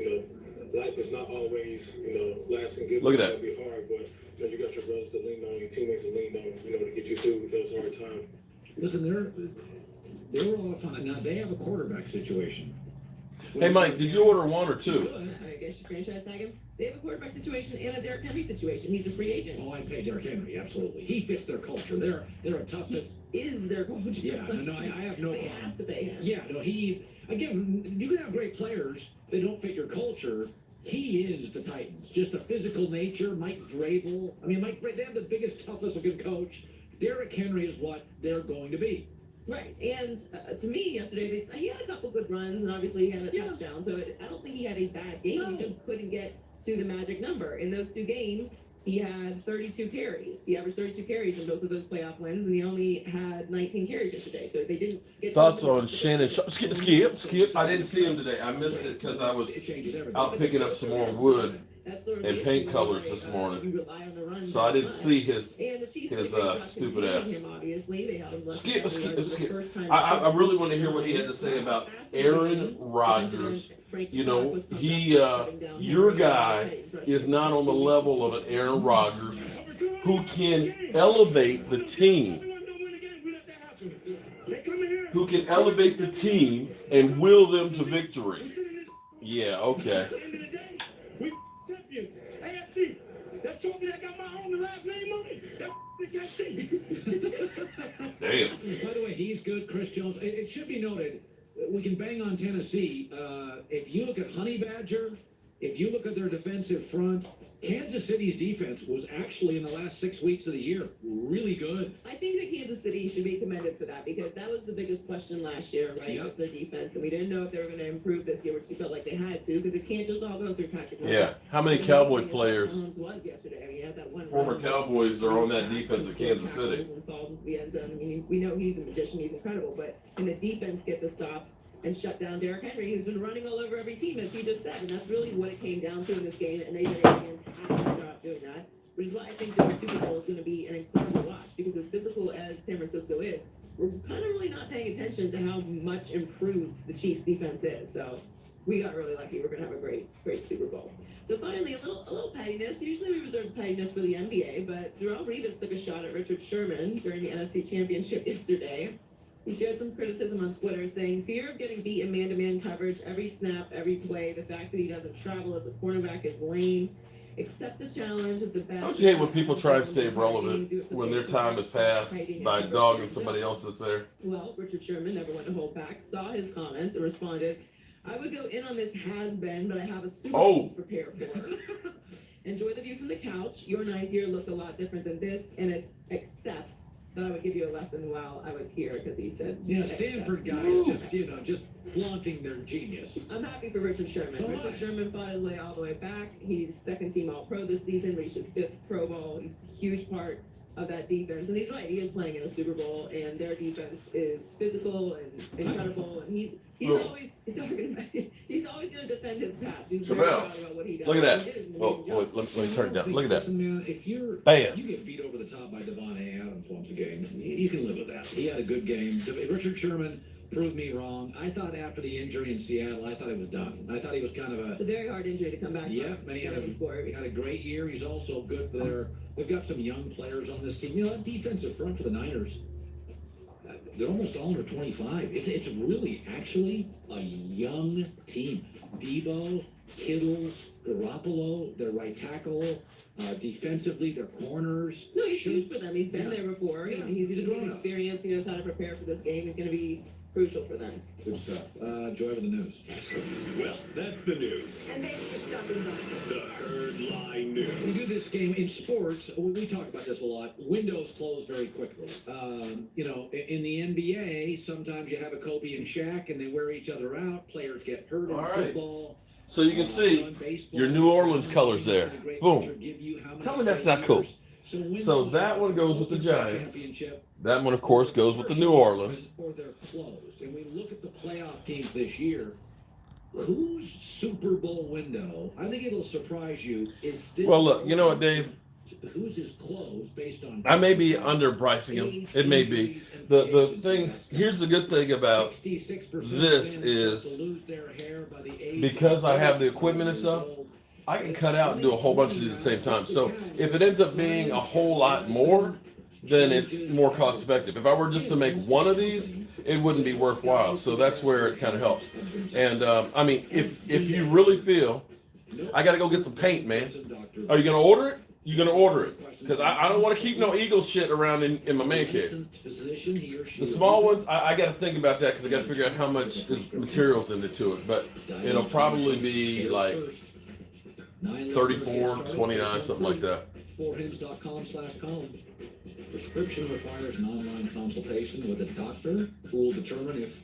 Life is not always lasting good. Look at that. It's gonna be hard, but you got your brothers to lean on, your teammates to lean on, to get you through those hard times. Listen, they're all up on it now. They have a quarterback situation. Hey, Mike, did you order one or two? I guess you franchise tag him. They have a quarterback situation and a Derrick Henry situation. He's a free agent. Oh, I'd pay Derrick Henry, absolutely. He fits their culture. They're a tough. Is their coach? Yeah, no, I have no They problem. have to pay him. Yeah, no, again, you can have great players. They don't fit your culture. He is the Titans. Just a physical nature. Mike Vrabel. They have the biggest, toughest looking coach. Derrick Henry is what they're going to be. Right, and to me yesterday, he had a couple good runs, and obviously he had a touchdown. So I don't think he had a bad game. No. He just couldn't get to the magic number. In those two games, he had 32 carries. He averaged 32 carries in both of those playoff wins, and he only had 19 carries yesterday. So they didn't get. Thoughts on Shannon? Skip. I didn't see him today. I missed it because I was out picking up some more wood and paint colors this morning. So I didn't see his stupid ass. Skip. I really want to hear what he had to say about Aaron Rodgers. Your guy is not on the level of an Aaron Rodgers who can elevate the team. Who can elevate the team and will them to victory. Yeah, okay. That trophy that got my home and last name on it. Damn. By the way, he's good. Chris Jones. It should be noted, we can bang on Tennessee. If you look at Honey Badger, if you look at their defensive front, Kansas City's defense was actually in the last 6 weeks of the year really good. I think that Kansas City should be commended for that because that was the biggest question last year, right? Yep. Was their defense, and we didn't know if they were going to improve this year, which we felt like they had to because it can't just all go through Patrick Mahomes. Yeah. How many Cowboy Amazing as players, Mahomes was yesterday. I mean, he had that one former run. Cowboys, are on that defense of Kansas City? And falls into the end zone. I mean, we know he's a magician. He's incredible, but can the defense get the stops and shut down Derrick Henry, who's been running all over every team, as he just said, and that's really what it came down to in this game, and they did a fantastic job doing that, which is why I think the Super Bowl is going to be an incredible watch, because as physical as San Francisco is, we're kind of really not paying attention to how much improved the Chiefs' defense is, so we got really lucky. We're going to have a great Super Bowl. So finally, a little pettiness. Usually we reserve pettiness for the NBA, but Darrelle Revis took a shot at Richard Sherman during the NFC Championship yesterday. He shared some criticism on Twitter saying, fear of getting beat in man-to-man coverage, every snap, every play, the fact that he doesn't travel as a cornerback is lame. Accept the challenge as the best. Don't you hate when people try and stay relevant when their time has passed by dogging somebody else that's there? Well, Richard Sherman never went to hold back, saw his comments, and responded, I would go in on this has-been, but I have a Super Bowl to prepare for. Enjoy the view from the couch. Your ninth year looked a lot different than this, and it's except that I would give you a lesson while I was here, because he said... Yeah, Stanford guys just flaunting their genius. I'm happy for Richard Sherman. So Richard Sherman fought his way all the way back. He's second-team All-Pro this season, reached his 5th Pro Bowl. He's a huge part of that defense. And he's right, he is playing in a Super Bowl, and their defense is physical and incredible, and he's always going to defend his path. He's very proud about what he does. Look at He did that. an Oh, amazing wait, job. let me turn it down. Look at that. Listen, man, if Bam. you get beat over the top by Devontae Adams once a game, you can live with that. He had a good game. Richard Sherman prove me wrong. I thought after the injury in Seattle, I thought it was done. I thought he was kind of It's a very hard injury to come back yeah, from. and he had Any sport. he had a great year. He's also good for their. They've got some young players on this team. You know, that defensive front for the Niners. They're almost all under 25. It's really actually a young team. Debo, Kittle, Garoppolo, their right tackle. Defensively, their corners. No, he's huge for them. He's been Yeah. there before. Yeah. He's He's a grown-up. experienced. He knows how to prepare for this game. He's going to be crucial for them. Good stuff. Joy with the news. Well, that's the news. And thanks for stopping by. The Herd Line We News. do this game in sports. We talk about this a lot. Windows close very quickly. You know, in the NBA, sometimes you have a Kobe and Shaq, and they wear each other out. Players get hurt in All right. football. So you can see your New Orleans colors there. Boom. Tell me that's not cool. So that one goes with the Giants. That one, of course, goes with the New Orleans. Or they're closed. And we look at the playoff teams this year. Whose Super Bowl window, I think it'll surprise you, is still. Well, look, you know what, Dave? Whose is closed based on. I may be underpricing them. It may be. The thing, here's the good thing about 66% this is because I have the equipment and stuff, I can cut out and do a whole bunch of these at the same time. So if it ends up being a whole lot more, then it's more cost effective. If I were just to make one of these, it wouldn't be worthwhile. So that's where it kind of helps. And I mean, if you really feel, I got to go get some paint, man. Are you going to order it? You're going to order it. Because I don't want to keep no Eagles shit around in my man cave. The small ones, I got to think about that because I got to figure out how much materials into it. But it'll probably be like 34, 29, something like that. forhims.com/com. Prescription requires an online consultation with a doctor who will determine if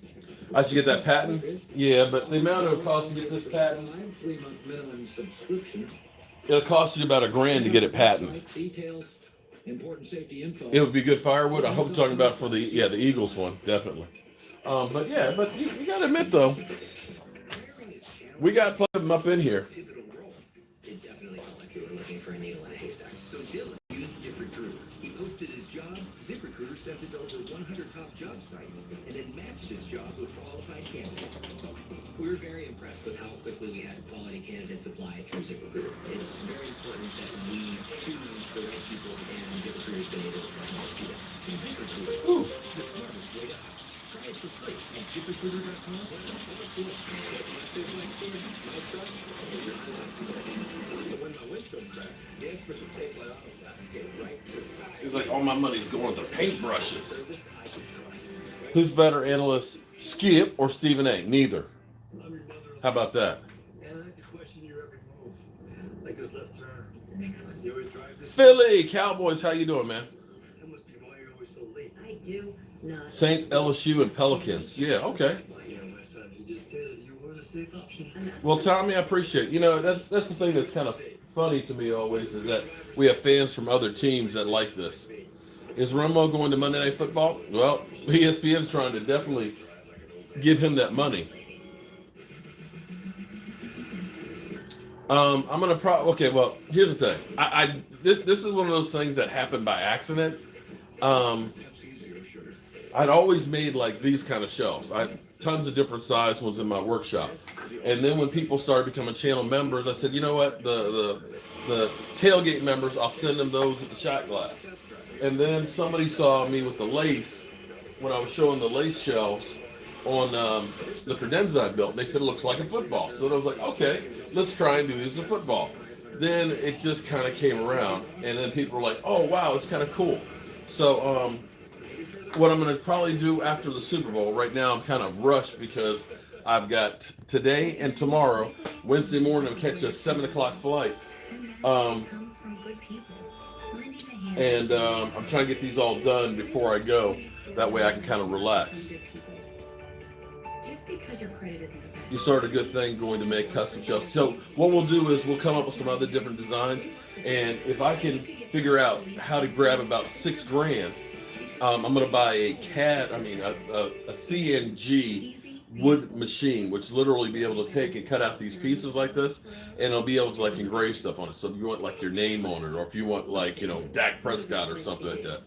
I should get that patent? Yeah, but the amount it would cost to get this patent, 3-month minimum subscription. it'll cost you about $1,000 to get it patented. Details, important safety info. It would be good firewood. I hope you're talking about for the Eagles one, definitely. But you got to admit though, we got plenty of them up in here. It definitely felt like you were looking for a needle in a haystack. So Dylan used ZipRecruiter. He posted his job. ZipRecruiter sent it to over 100 top job sites, and it matched his job with qualified candidates. We were very impressed with how quickly we had quality candidates apply through ZipRecruiter. It's very important that we choose the right people, and ZipRecruiter's been able to help us do that. ZipRecruiter, the smartest way to hire. Try it for free at ZipRecruiter.com. When my windshield cracks, the experts at Safe Light Auto Glass get right to it. It's like all my money's going to paintbrushes. Who's better analyst, Skip or Stephen A? Neither. How about that? And I like to question your every move. Like this left turn. You always drive this. Philly Cowboys, how you doing, man? That must be why you're always so late. I do not. Saints, LSU, and Pelicans. Yeah, okay. Yeah, my son, you just said that you were the safe option. Well, Tommy, I appreciate it. You know, that's the thing that's kind of funny to me always is that we have fans from other teams that like this. Is Romo going to Monday Night Football? Well, ESPN's trying to definitely give him that money. I'm gonna okay. Well, here's the thing. This is one of those things that happened by accident. I'd always made like these kind of shelves. I had tons of different size ones in my workshop. And then when people started becoming channel members, I said, you know what? The tailgate members, I'll send them those with the shot glass. And then somebody saw me with the lace when I was showing the lace shelves on the credenza I built. They said it looks like a football. So I was like, okay, let's try and do this as a football. Then it just kind of came around, and then people were like, oh wow, it's kind of cool. So what I'm going to probably do after the Super Bowl, right now I'm kind of rushed because I've got today and tomorrow, Wednesday morning, I'm catching a 7 o'clock flight. And I'm trying to get these all done before I go. That way I can kind of relax. You started a good thing going to make custom shelves. So what we'll do is we'll come up with some other different designs. And if I can figure out how to grab about $6,000, I'm going to buy a CNG wood machine, which literally be able to take and cut out these pieces like this, and it'll be able to like engrave stuff on it. So if you want like your name on it, or if you want like, you know, Dak Prescott or something like that.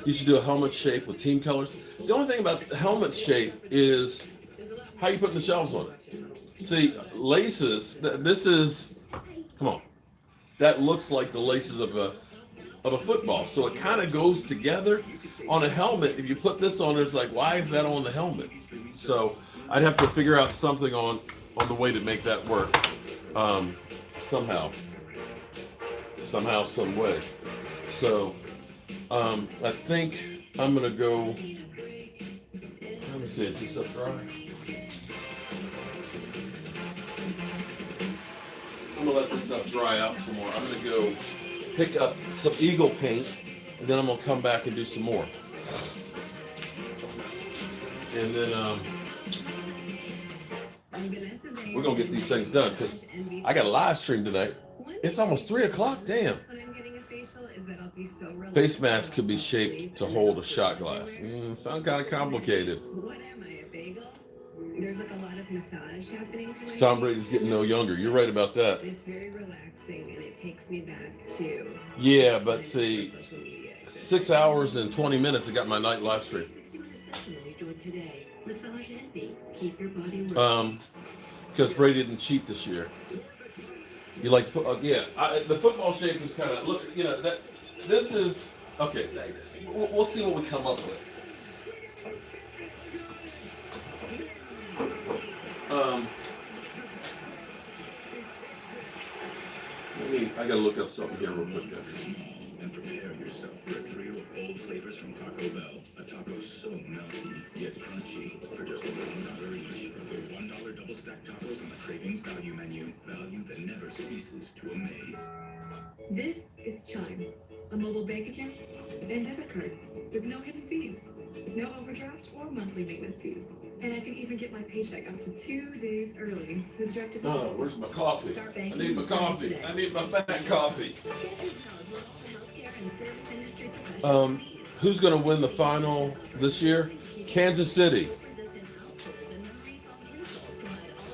You should do a helmet shape with team colors. The only thing about the helmet shape is how you put the shelves on it. See, laces, this is, come on, that looks like the laces of a football. So it kind of goes together. On a helmet, if you put this on, it's like, why is that on the helmet? So I'd have to figure out something on the way to make that work. Somehow, some way. So I think I'm gonna go, let me see, is this up dry? I'm gonna let this stuff dry out some more. I'm gonna go pick up some Eagle paint, and then I'm gonna come back and do some more. And then we're gonna get these things done because I got a live stream tonight. It's almost 3 o'clock. Damn. Face mask could be shaped to hold a shot glass. Sounds kind of complicated. What am I, a bagel? There's like a lot of massage happening tonight. Tom Brady's getting no younger. You're right about that. It's very relaxing and it takes me back to. Yeah, but see, 6 hours and 20 minutes I got my night live stream. 60-minute session when you join today. Massage Envy. Keep your body working. Because Brady didn't cheat this year. You like, the football shape is kind of, look, that this is, okay, we'll see what we come up with. I gotta look up something here real quick, guys. And prepare yourself for a trio of bold flavors from Taco Bell. A taco so melty, yet crunchy, for just $1 each. The $1 double stacked tacos on the Cravings Value Menu. Value that never ceases to amaze. This is Chime, a mobile bank account and debit card with no hidden fees, no overdraft or monthly maintenance fees. And I can even get my paycheck up to 2 days early with direct deposit. Oh, where's my coffee? I need my coffee. I need my fat coffee. Who's going to win the final this year? Kansas City.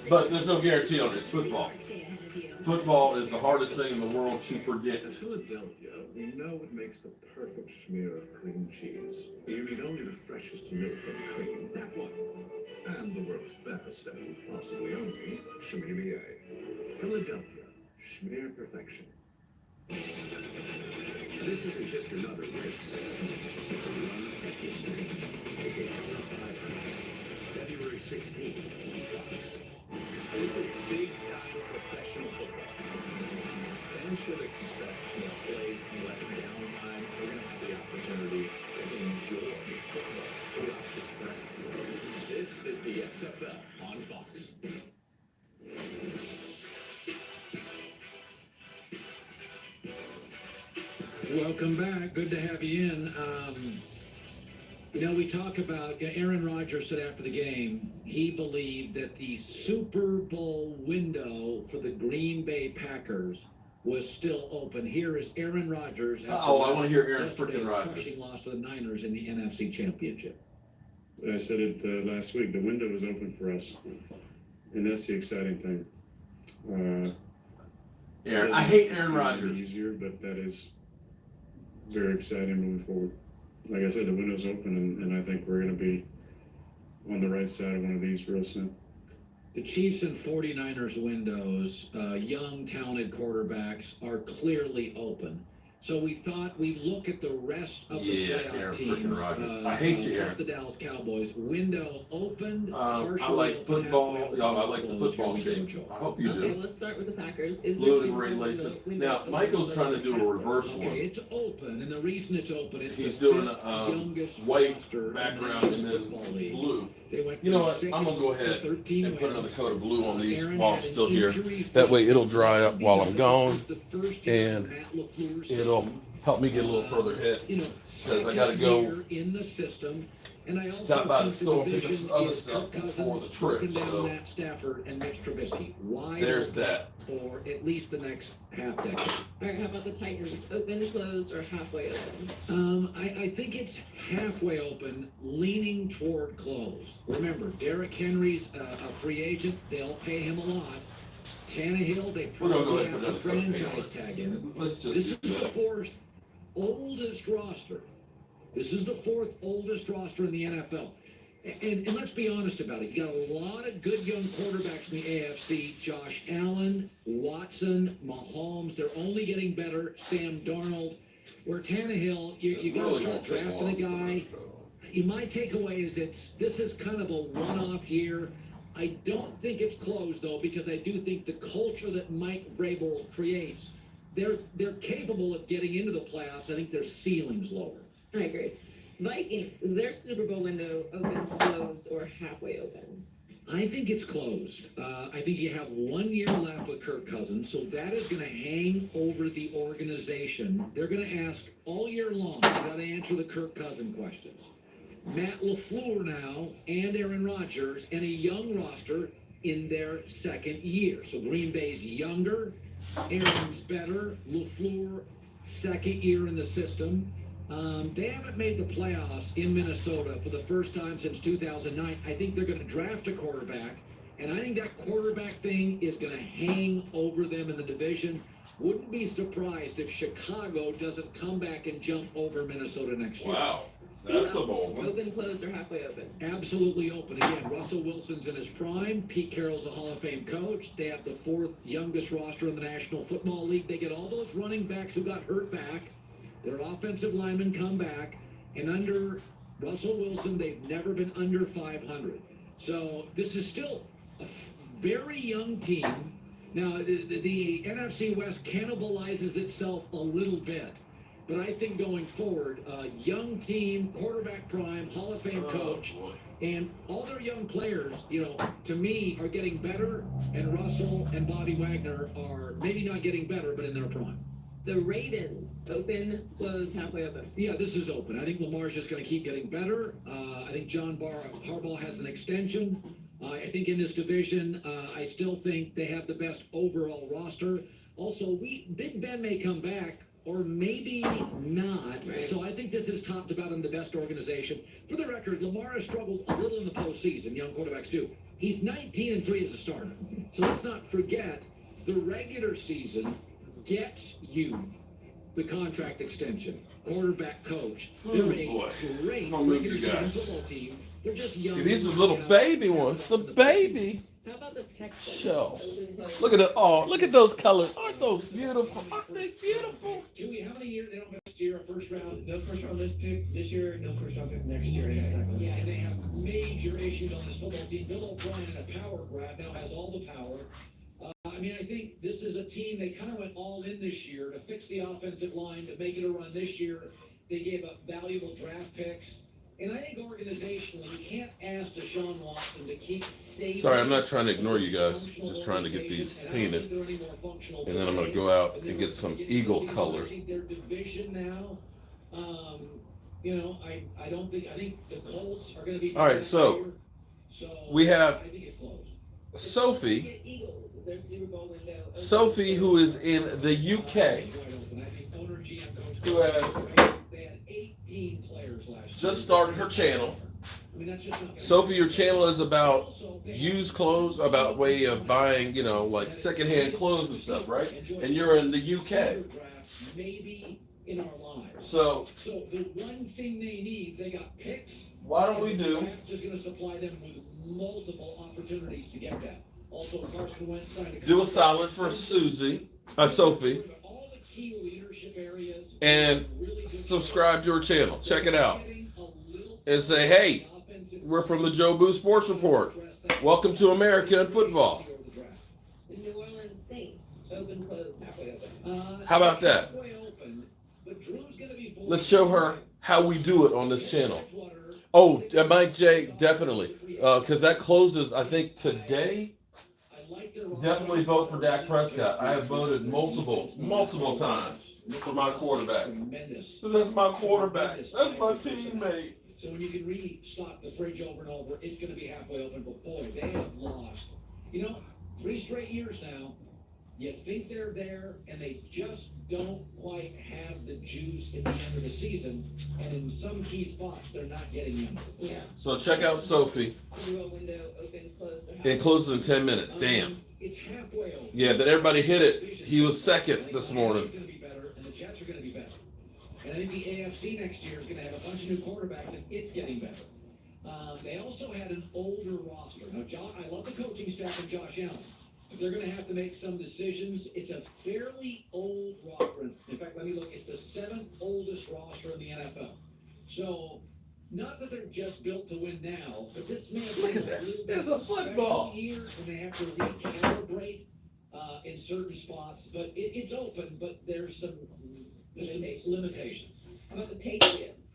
But there's no guarantee on it. It's football. Football is the hardest thing in the world to predict. In Philadelphia, we know what makes the perfect smear of cream cheese. You need only the freshest milk and cream, that one. And the world's best, and possibly only, Schmear. Philadelphia, schmear perfection. This isn't just another race. It's a run at history. The Daytona 500. February 16th on Fox. This is big-time professional football. Fans should expect more plays and less downtime. We're going to have the opportunity to enjoy football throughout the spring. This is the XFL on Fox. Welcome back. Good to have you in. We talk about Aaron Rodgers said after the game, he believed that the Super Bowl window for the Green Bay Packers was still open. Here is Aaron Rodgers. I want to hear Aaron freaking Rodgers. Crushing loss to the Niners in the NFC Championship. I said it last week. The window is open for us, and that's the exciting thing. I hate Aaron Rodgers. Easier, but that is very exciting moving forward. Like I said, the window's open, and I think we're going to be on the right side of one of these real soon. The Chiefs and 49ers windows, young, talented quarterbacks, are clearly open. So we thought we'd look at the rest of the playoff teams. I hate you, Just the Dallas Cowboys. Window opened. I like football. I like the football shape. I hope you Okay, do. let's start with the Packers. Is Blue there and gray laces. Now, Michael's trying to do a reverse one. Okay, it's open, and the reason it's open, it's He's the doing fifth a youngest white roster in the background National and then Football League. blue. They went You know from what? 6 I'm going to go to ahead 13 and put another wins. coat of blue on these Aaron while I'm had an still here. injury That way it'll free dry up while I'm gone, This is the first year and of Matt LaFleur's it'll system. help me get a little further ahead. Because I gotta go in the system, and I also stop by the think the store and pick up division some other is stuff Kirk before Cousins, the trip. broken down So Matt Stafford and Mitch Trubisky. Wide there's open that. for at least the next half decade. All right, how about the Titans? Open, closed, or halfway open? I think it's halfway open, leaning toward closed. Remember, Derrick Henry's a free agent. They'll pay him a lot. Tannehill, they We're gonna go probably ahead and have to put another franchise tag him. Let's just This do is the that. fourth oldest roster This is the 4th oldest roster in the NFL. And let's be honest about it. You got a lot of good young quarterbacks in the AFC. Josh Allen, Watson, Mahomes. They're only getting better. Sam Darnold. Where Tannehill, you got to start drafting a guy. My takeaway is this is kind of a one-off year. I don't think it's closed, though, because I do think the culture that Mike Vrabel creates, they're capable of getting into the playoffs. I think their ceiling's lower. I agree. Vikings, is their Super Bowl window open, closed, or halfway open? I think it's closed. I think you have 1 year left with Kirk Cousins, so that is going to hang over the organization. They're going to ask all year long. You got to answer the Kirk Cousins questions. Matt LaFleur now and Aaron Rodgers and a young roster in their 2nd year. So Green Bay's younger, Aaron's better, LaFleur 2nd year in the system. They haven't made the playoffs in Minnesota for the first time since 2009. I think they're going to draft a quarterback, and I think that quarterback thing is going to hang over them in the division. Wouldn't be surprised if Chicago doesn't come back and jump over Minnesota next year. Wow. That's a bold one. Open, closed, or halfway open? Absolutely open. Again, Russell Wilson's in his prime. Pete Carroll's a Hall of Fame coach. They have the 4th youngest roster in the National Football League. They get all those running backs who got hurt back. Their offensive linemen come back. And under Russell Wilson, they've never been under 500. So this is still a very young team. Now, the NFC West cannibalizes itself a little bit. But I think going forward, young team, quarterback prime, Hall of Fame coach, and all their young players, to me, are getting better. And Russell and Bobby Wagner are maybe not getting better, but in their prime. The Ravens, open, closed, halfway open. Yeah, this is open. I think Lamar's just going to keep getting better. I think John Harbaugh has an extension. I think in this division, I still think they have the best overall roster. Also, Big Ben may come back, or maybe not. Right. So I think this is topped about in the best organization. For the record, Lamar has struggled a little in the postseason. Young quarterbacks do. He's 19-3 as a starter. So let's not forget, the regular season gets you the contract extension, quarterback coach. They're a great regular season football team. They're just young. See, these are little baby ones. The baby. How about the Texans? Show. Look at it. Oh, look at those colors. Aren't those beautiful? Aren't they beautiful? Joey, how many years they don't next year? A first round? No first round this pick this year, no first round pick next year. Yeah, and they have major issues on this football team. Bill O'Brien in a power grab now has all the power. I think this is a team, they kind of went all in this year to fix the offensive line, to make it a run this year. They gave up valuable draft picks. And I think organizationally, you can't ask Deshaun Watson to keep saving. Sorry, I'm not trying to ignore you guys. Just trying to get these painted. And then I'm going to go out and get some eagle color. I think their division now, I think the Colts are going to be. All right, so we have I think it's closed. Sophie, who is in the UK, who has just started her channel. Sophie, your channel is about used clothes, about way of buying, like secondhand clothes and stuff, right? And you're in the UK. Maybe in our lives. So the one thing they need, they got picks. Why don't we do? I'm just going to supply them with multiple opportunities to get that. Also, Carson Wentz signed a do a solid for Sophie, all the key leadership areas, and subscribe to her channel. Check it out, and say, hey, we're from the Jobu Sports Report. Welcome to America and football. The New Orleans Saints, open, closed, halfway open. How about that? Let's show her how we do it on this channel. Oh, Mike J, definitely. Because that closes, I think, today. Definitely vote for Dak Prescott. I have voted multiple times for my quarterback. That's my quarterback. That's my teammate. So when you can restock the fridge over and over, it's going to be halfway open. But boy, they have lost. 3 straight years now. You think they're there, and they just don't quite have the juice at the end of the season. And in some key spots, they're not getting younger. Yeah. So check out Sophie. Window open, closed, or It closes in 10 minutes. Damn. It's halfway open. Yeah, that everybody hit it. He was second this morning. It's going to be better, and the Jets are going to be better. And I think the AFC next year is going to have a bunch of new quarterbacks, and it's getting better. They also had an older roster. Now, I love the coaching staff of Josh Allen, but they're going to have to make some decisions. It's a fairly old roster. In fact, let me look. It's the 7th oldest roster in the NFL. So, not that they're just built to win now, but this may have been a little bit It's a football year when they have to recalibrate in certain spots. But it's open, but there's some limitations. How about the Patriots?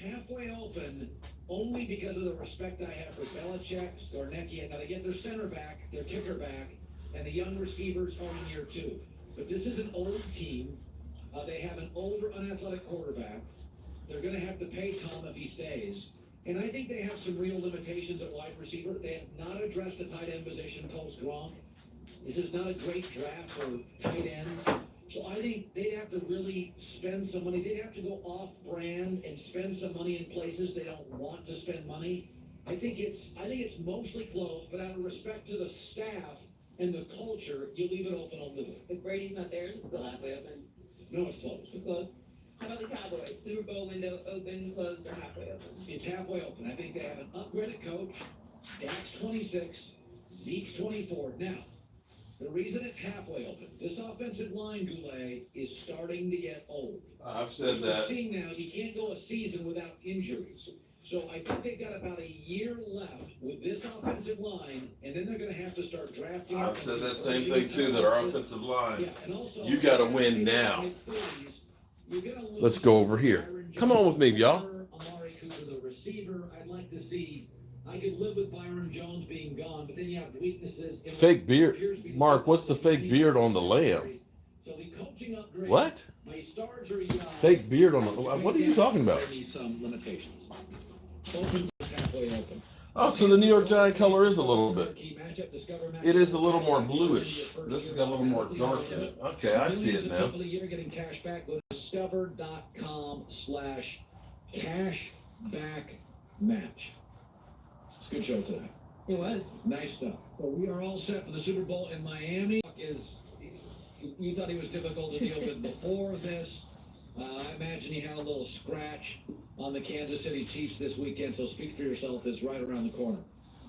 Halfway open, only because of the respect I have for Belichick, Skornecki. Now they get their center back, their kicker back, and the young receivers are in year 2. But this is an old team. They have an older, unathletic quarterback. They're going to have to pay Tom if he stays. And I think they have some real limitations at wide receiver. They have not addressed the tight end position post-Gronk. This is not a great draft for tight ends. So I think they'd have to really spend some money. They'd have to go off-brand and spend some money in places they don't want to spend money. I think it's mostly close, but out of respect to the staff and the culture, you leave it open a little. If Brady's not there, it's still halfway open. No, it's closed. It's closed. How about the Cowboys? Super Bowl window open, closed, or halfway open? It's halfway open. I think they have an upgraded coach. Dak's 26, Zeke's 24. Now, the reason it's halfway open, this offensive line, Goulet, is starting to get old. I've said We're that. seeing now you can't go a season without injuries. So I think they've got about a year left with this offensive line, and then they're going to have to start drafting. I've said that same thing too, that our offensive line, Yeah, and also, you got to win now. mid-30s, you're gonna lose Let's go over here. Byron Come on with me, y'all. Amari Cooper, the receiver. I'd like to see. I could live with Byron Jones being gone, but then you have weaknesses. in Fake what beard. appears to be the Mark, what's the weakness of fake beard on the lamb? So the coaching upgrade. What? My stars are young. Fake beard on the. What are you talking about? There needs some limitations. Open is halfway open. Oh, so the New York Giant color is a little bit. Key matchup, discover matchup. It is a little more bluish. This has got a little more dark in it. Okay, I see it now. You're getting cash back. Go to discover.com/cashbackmatch. It's a good show today. It was. Nice stuff. So we are all set for the Super Bowl in Miami. You thought he was difficult to deal with before this. I imagine he had a little scratch on the Kansas City Chiefs this weekend, so speak for yourself is right around the corner.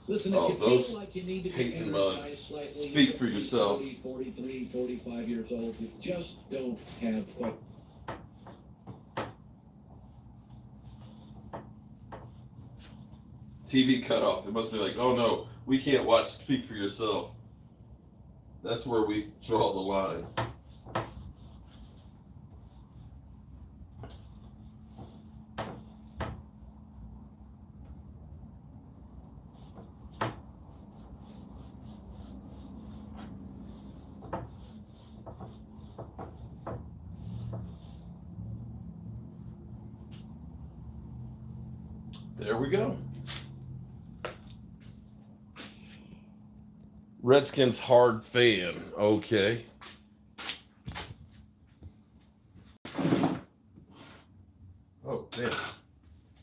Listen, if you feel like you need to be energized slightly, Speak for yourself. 40, 43, 45 years old, you just don't have quite. TV cut off. It must be like, oh no, we can't watch Speak for Yourself. That's where we draw the line. There we go. Redskins hard fan. Okay.